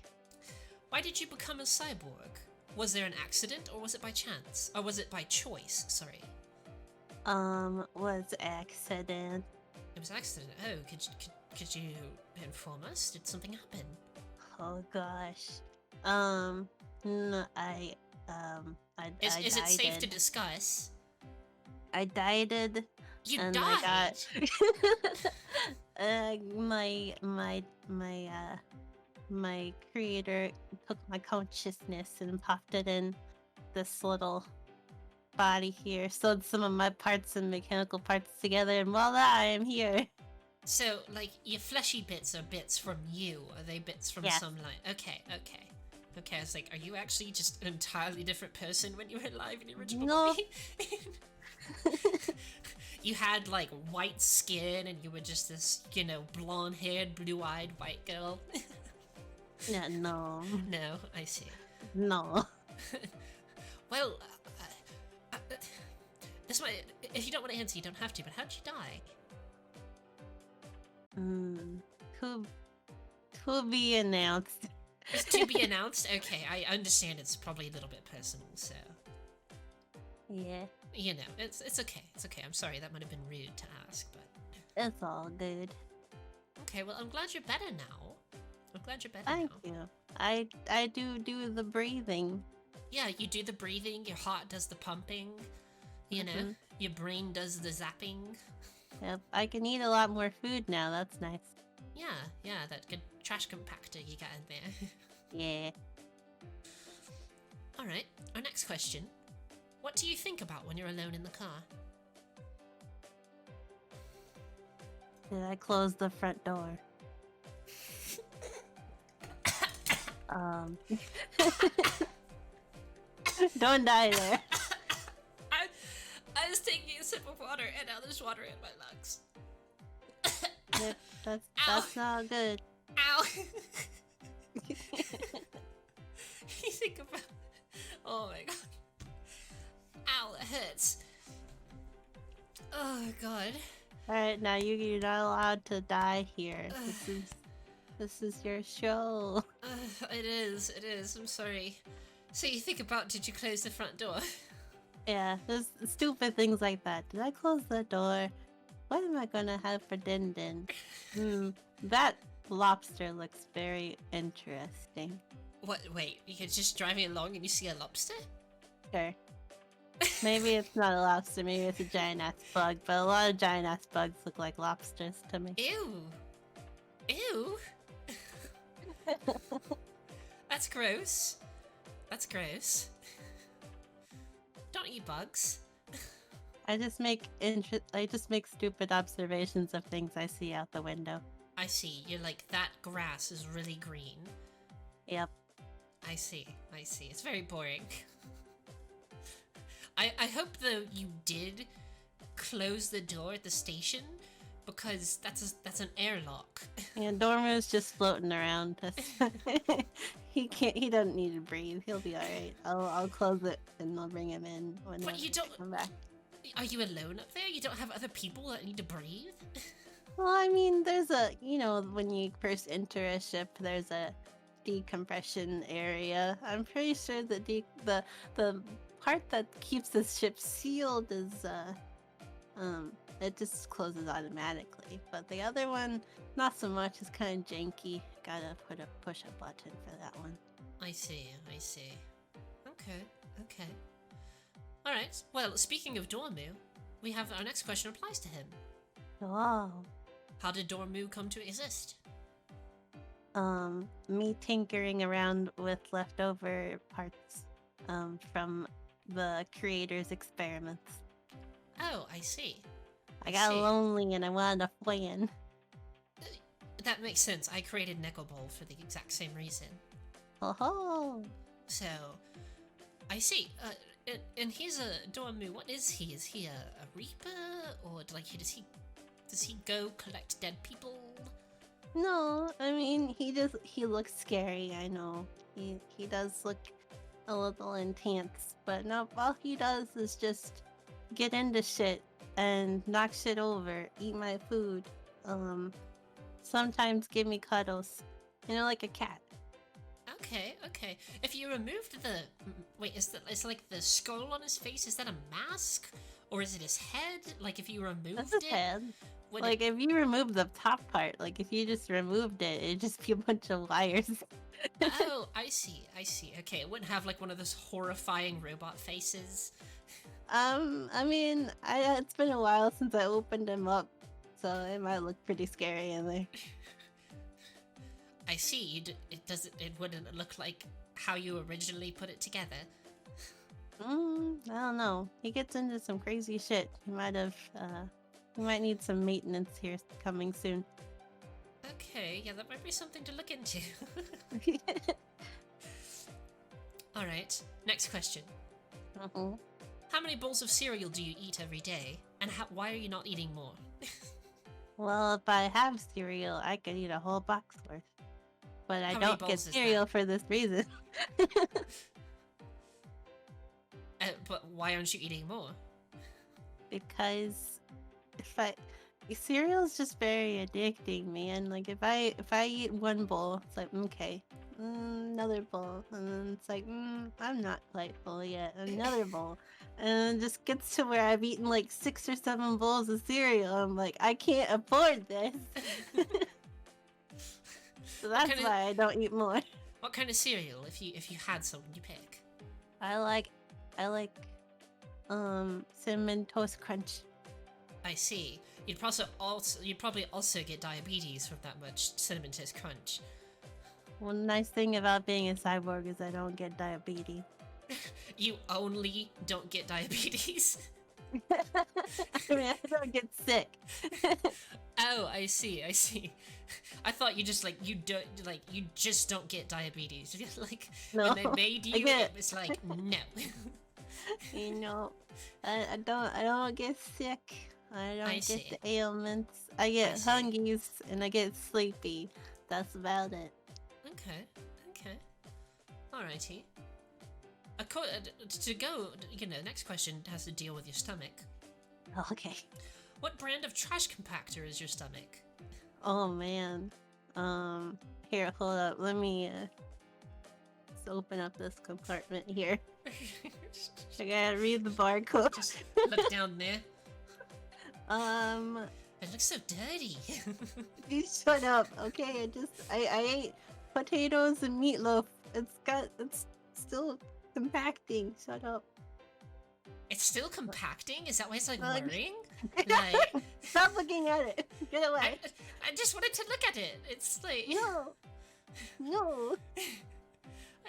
Why did you become a cyborg? Was there an accident, or was it by chance? Or was it by choice? Sorry. Was accident. It was accident. Oh, could you inform us? Did something happen? Oh gosh. No, I Is it safe to died. discuss? I dieted. You And died. I got my creator took my consciousness and popped it in this little body here, sewed some of my parts and mechanical parts together, and voila, I am here. So, like, your fleshy bits are bits from you. Are they bits from Yes. some line? Okay. I was like, are you actually just an entirely different person when you were alive in the original No. movie? You had, like, white skin and you were just this, blonde-haired, blue-eyed white girl. Yeah, no. No, I see. No. Well, this might, if you don't want to answer, you don't have to, but how'd you die? To be announced. It's to be announced? Okay, I understand it's probably a little bit personal, so... Yeah, It's okay. It's okay. I'm sorry, that might have been rude to ask, but... it's all good. Okay, well, I'm glad you're better now. Thank you. I do the breathing. Yeah, you do the breathing, your heart does the pumping, your brain does the zapping. Yep, I can eat a lot more food now. That's nice. Yeah, that good trash compactor you got in there. Yeah. Alright, our next question. What do you think about when you're alone in the car? Did I close the front door? Don't die there. I was taking a sip of water and now there's water in my lungs. Yep, that's not good. Ow! You think about... Oh my god. Ow, that hurts. Oh god. Alright, now you're not allowed to die here. This is your show. It is. I'm sorry. So you think about, did you close the front door? Yeah, there's stupid things like that. Did I close the door? What am I gonna have for din din? That lobster looks very interesting. What, wait, you're just driving along and you see a lobster? Sure. Maybe it's not a lobster, maybe it's a giant ass bug, but a lot of giant ass bugs look like lobsters to me. Ew! That's gross. Don't eat bugs. I just make stupid observations of things I see out the window. I see. You're like, that grass is really green. Yep. I see. It's very boring. I hope, though, you did close the door at the station, because that's an airlock. Yeah, Dormu's just floating around. He doesn't need to breathe. He'll be alright. I'll close it and I'll bring him in when But you don't... come back. Are you alone up there? You don't have other people that need to breathe? Well, I mean, there's when you first enter a ship, there's a decompression area. I'm pretty sure that the part that keeps the ship sealed is it just closes automatically. But the other one, not so much. It's kind of janky. Gotta push a button for that one. I see. Okay. Alright, well, speaking of Dormu, we have our next question applies to him. Oh. How did Dormu come to exist? Me tinkering around with leftover parts from the creator's experiments. Oh, I see. I got lonely and I wanted a friend. That makes sense. I created Necoball for the exact same reason. Oh. So, I see. And he's a Dormu. What is he? Is he a reaper, or does he go collect dead people? No, I mean he looks scary. I know he does look a little intense, but no, all he does is just get into shit and knock shit over, eat my food. Sometimes give me cuddles, like a cat. Okay. If you removed the... Wait, is like the skull on his face, is that a mask? Or is it his head? Like, if you removed That's his head. would Like, it... if you remove the top part, like, if you just removed it, it'd just be a bunch of wires. Oh, I see. Okay, it wouldn't have, like, one of those horrifying robot faces. I mean, it's been a while since I opened them up, so it might look pretty scary in there. I see. It wouldn't look like how you originally put it together. I don't know. He gets into some crazy shit. He might need some maintenance here coming soon. Okay, yeah, that might be something to look into. Alright, next question. How many bowls of cereal do you eat every day? And why are you not eating more? Well, if I have cereal, I could eat a whole box worth. But I How many don't bowls get is cereal for this reason. But why aren't you eating more? Because cereal's just very addicting, man. Like if I eat one bowl, it's like okay, another bowl, and then it's like I'm not quite full yet. Another bowl, and it just gets to where I've eaten like 6 or 7 bowls of cereal. I'm like, I can't afford this. So that's why I don't eat more. What kind of cereal, if you had some, would you pick? I like cinnamon toast crunch. I see. You'd probably also get diabetes from that much cinnamon toast crunch. One nice thing about being a cyborg is I don't get diabetes. You only don't get diabetes? I mean, I don't get sick. Oh, I see. I thought you just you just don't get diabetes. Like No, when they made you, it was like no. You know, I don't get sick. I don't get see. the ailments. I get see. hungies and I get sleepy. That's about it. Okay. Alrighty. To go, next question has to deal with your stomach. Okay. What brand of trash compactor is your stomach? Oh man. Here, hold up. Let me let's open up this compartment here. I gotta read the barcode. Just look down there. It looks so dirty. You shut up, okay? I ate potatoes and meatloaf. It's still compacting. Shut up. It's still compacting? Is that why it's like Like- whirring? Like, Stop looking at it. Get away. I just wanted to look at it. It's like No.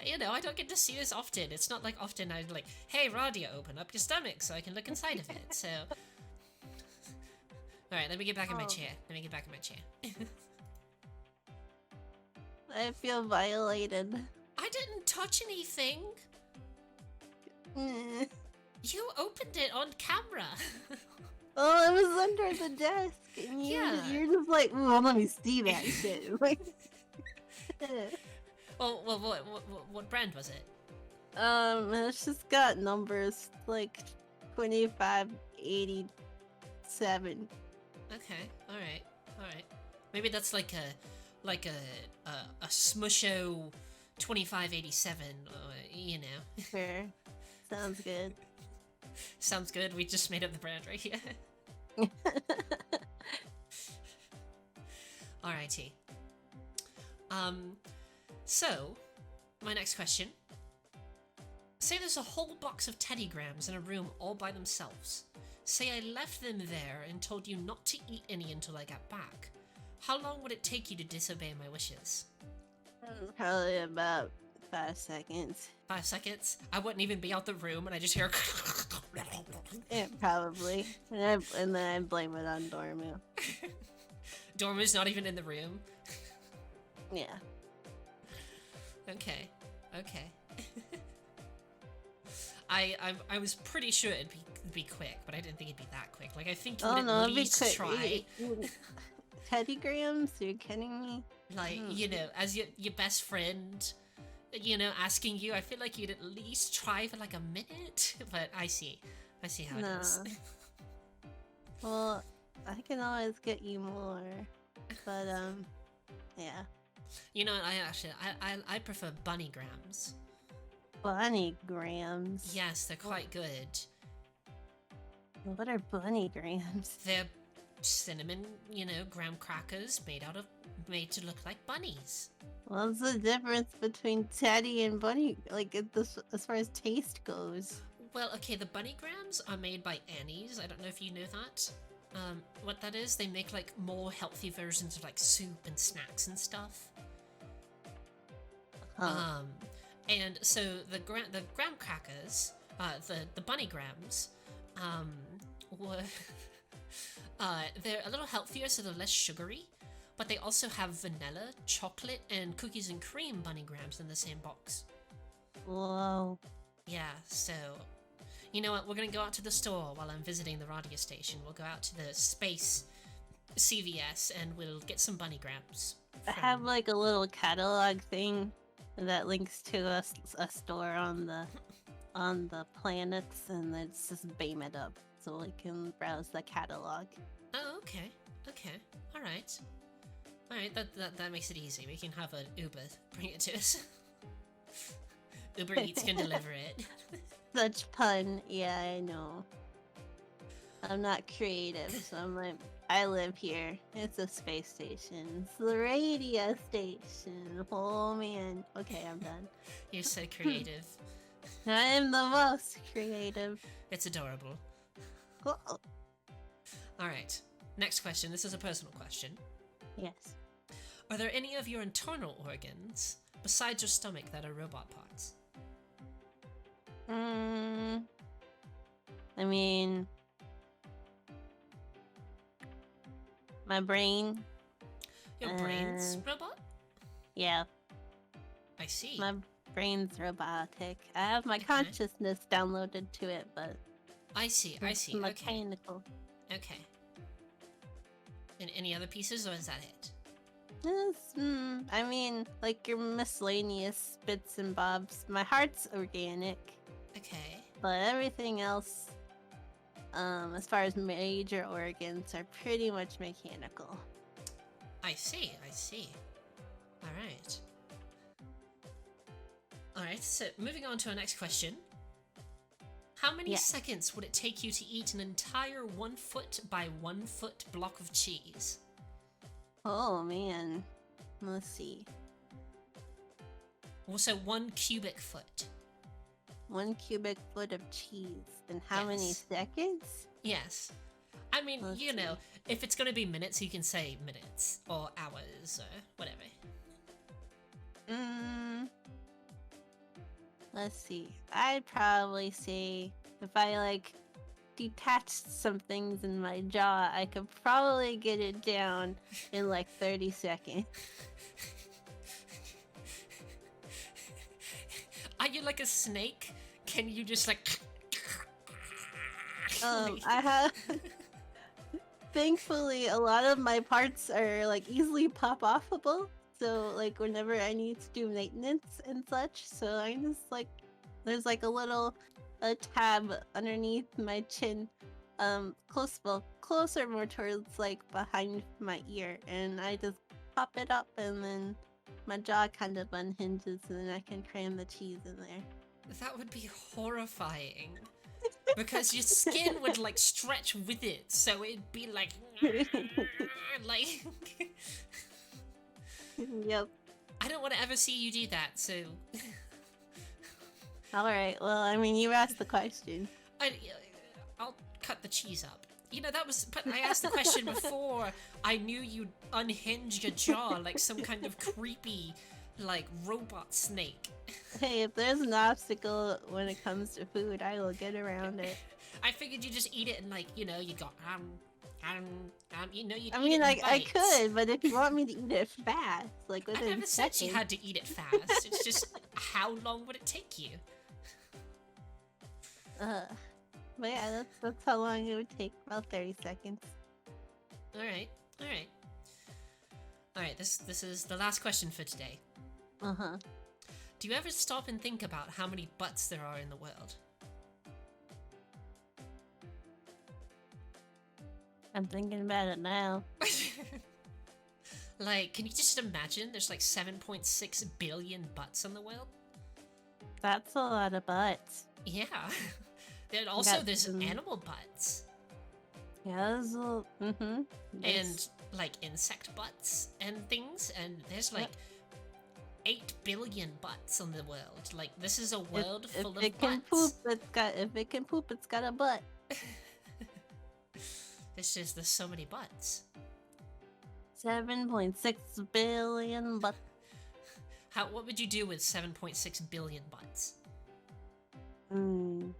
I don't get to see this often. It's not like often I'm like, hey Radia, open up your stomach so I can look inside of it. So alright, let me get back in my chair. I feel violated. I didn't touch anything. Mm. You opened it on camera. Oh, it was under the desk, and you're just like, let me see that shit. Like, Well, what brand was it? it's just got numbers like 2587. Okay, all right. Maybe that's like a Smusho 2587, or Sure, sounds good. Sounds good. We just made up the brand right here. Alrighty. So, my next question. Say there's a whole box of teddygrams in a room all by themselves. Say I left them there and told you not to eat any until I got back. How long would it take you to disobey my wishes? Probably about 5 seconds. 5 seconds? I wouldn't even be out the room and I just hear... Yeah, probably. And then I blame it on Dormu. Dormu's not even in the room. Yeah. Okay. I was pretty sure it'd be quick, but I didn't think it'd be that quick. Like I think you would at it'd be least quick. try. Teddygrams? You're kidding me? Like as your best friend, asking you. I feel like you'd at least try for like a minute. But I see how it is. Well, I can always get you more, but yeah. I prefer bunnygrams. Bunnygrams. Yes, they're quite good. What are bunnygrams? They're cinnamon, graham crackers made to look like bunnies. What's the difference between teddy and bunny? Like as far as taste goes? Well, okay, the bunnygrams are made by Annie's. I don't know if you know that. What that is, they make like more healthy versions of like soup and snacks and stuff. Huh. And so the graham crackers, the bunnygrams, were they're a little healthier, so they're less sugary, but they also have vanilla, chocolate, and cookies and cream bunnygrams in the same box. Whoa. Yeah, so you know what? We're gonna go out to the store while I'm visiting the radio station. We'll go out to the space CVS and we'll get some bunnygrams. I have like a little catalog thing that links to a store on the planets, and it's just beam it up so we can browse the catalog. Oh, okay. All right. That makes it easy. We can have an Uber bring it to us. Uber Eats can deliver it. Such pun. Yeah, I know. I'm not creative, so I'm like, I live here. It's a space station. It's the radio station. Oh man. Okay, I'm done. You're so creative. I'm the most creative. It's adorable. Oh, All right. Next question. This is a personal question. yes. Are there any of your internal organs besides your stomach that are robot parts? I mean, my brain. Your brain's robot? Yeah, I see. my brain's robotic. I have my consciousness downloaded to it, but I see. it's Okay. mechanical. Okay. And any other pieces, or is that it? I mean, like your miscellaneous bits and bobs. My heart's organic, Okay. but everything else, as far as major organs, are pretty much mechanical. I see. All right, so moving on to our next question. How many Yeah. seconds would it take you to eat an entire 1 foot by 1 foot block of cheese? Oh man, let's see. Also, 1 cubic foot. 1 cubic foot of cheese. And how many Yes. seconds? Yes. I mean, Let's you know, if it's going to be minutes, you can say minutes or hours or whatever. Let's see. I'd probably say if I like detached some things in my jaw, I could probably get it down in like 30 seconds. Are you like a snake? Can you just like... I have. Thankfully, a lot of my parts are like easily pop-offable. So like whenever I need to do maintenance and such, so I just like there's like a tab underneath my chin, closer more towards like behind my ear, and I just pop it up, and then my jaw kind of unhinges, and then I can cram the cheese in there. That would be horrifying. Because your skin would like stretch with it, so it'd be like... like... Yep. I don't want to ever see you do that, so... Alright, well, I mean, you asked the question. I'll cut the cheese up. You know, that was... But I asked the question before I knew you'd unhinge your jaw like some kind of creepy, like, robot snake. Hey, if there's an obstacle when it comes to food, I will get around it. I figured you just eat it and, like, you know, you go... you know, you. I mean, like, I could, but if you want me to eat it fast, like I within never said seconds... you had to eat it fast. It's just, how long would it take you? But yeah, that's how long it would take. About 30 seconds. Alright. Alright, this is the last question for today. Uh-huh. Do you ever stop and think about how many butts there are in the world? I'm thinking about it now. Like, can you just imagine there's like 7.6 billion butts in the world? That's a lot of butts. Yeah. And also Got there's some- animal butts. Yeah, there's a... And like insect butts and things, and there's like 8 billion butts on the world. Like, this is a world full if it of can butts. poop, if it can poop, it's got a butt. It's just there's so many butts. 7.6 billion butts. What would you do with 7.6 billion butts? You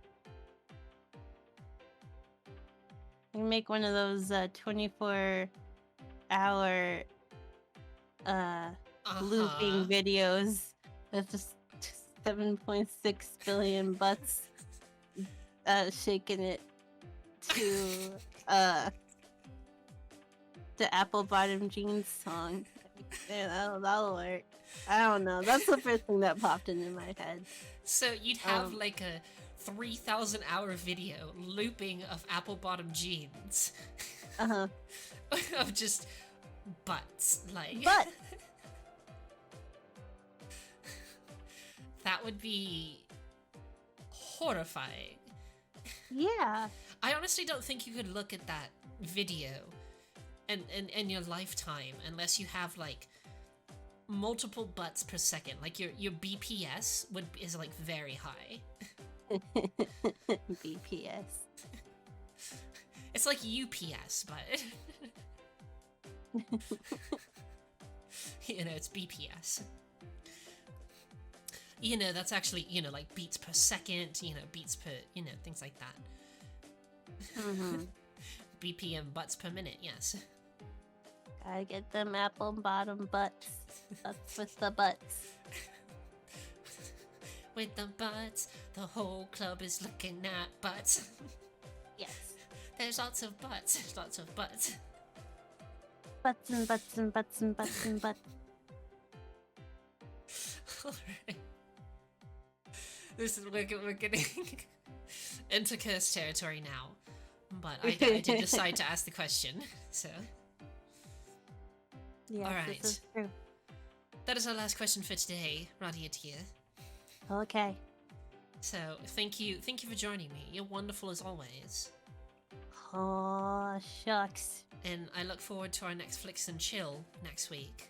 make one of those 24-hour looping videos with just 7.6 billion butts shaking it to the Apple Bottom Jeans song. Yeah, that'll work. I don't know. That's the first thing that popped into my head. So you'd have like a 3,000 hour video looping of apple bottom jeans. Of just butts. Like. But that would be horrifying. yeah. I honestly don't think you could look at that video in your lifetime unless you have like multiple butts per second. Like your BPS is like very high. BPS. It's like UPS, but it's BPS. That's actually, like beats per second, beats per, things like that. BPM butts per minute, yes. Gotta get them apple bottom butts. That's with the butts. With the butts, the whole club is looking at butts. Yes. There's lots of butts, lots of butts. Butts and butts and butts and butts and butts. Alright. We're getting into cursed territory now. But I did decide to ask the question, so. Yes, Alright. this is true. That is our last question for today, Radia Tia. Okay. So, thank you for joining me. You're wonderful as always. Oh, shucks. And I look forward to our next Flicks and Chill next week.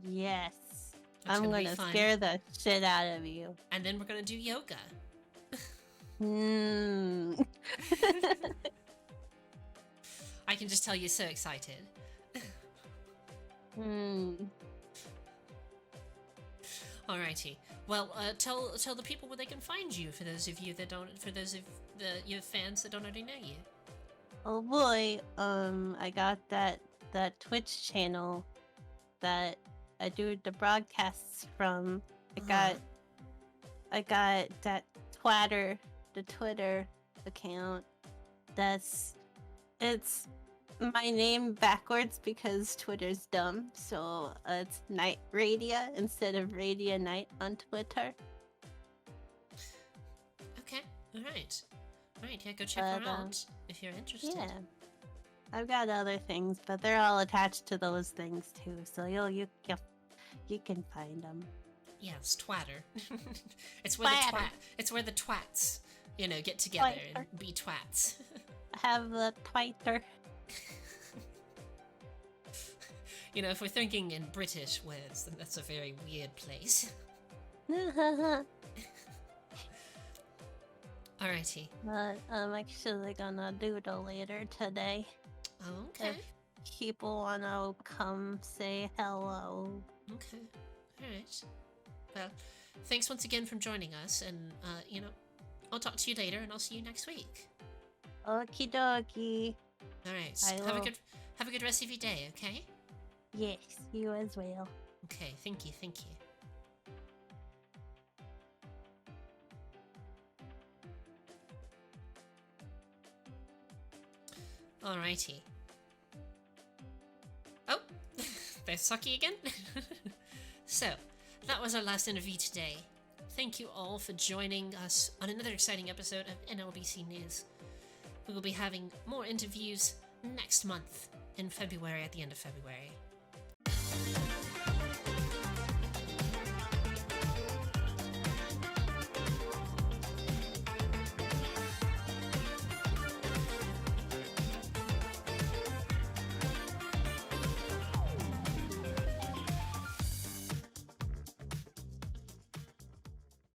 Yes. That's I'm gonna be gonna fun. scare the shit out of you. And then we're gonna do yoga. I can just tell you're so excited. Alrighty. Well, tell the people where they can find you. For those of your fans that don't already know you. Oh boy, I got that Twitch channel that I do the broadcasts from. I got that the Twitter account. It's my name backwards because Twitter's dumb, so it's Night Radia instead of Radia Night on Twitter. Okay, alright. Alright, yeah, go check her out if you're interested. Yeah. I've got other things, but they're all attached to those things too, so you can find them. Yes, Twatter. It's where the twats, get together and be twats. Have the Twitter. If we're thinking in British words, then that's a very weird place. Alrighty. But I'm actually gonna doodle later today. Okay. If people wanna come say hello. Okay. Alright. Well, thanks once again for joining us, and, I'll talk to you later, and I'll see you next week. Okie dokie. Alright. Have a good rest of your day, okay? Yes, you as well. Okay, thank you. Alrighty. Oh, there's Saki again. So, that was our last interview today. Thank you all for joining us on another exciting episode of NLBC News. We will be having more interviews next month in February, at the end of February.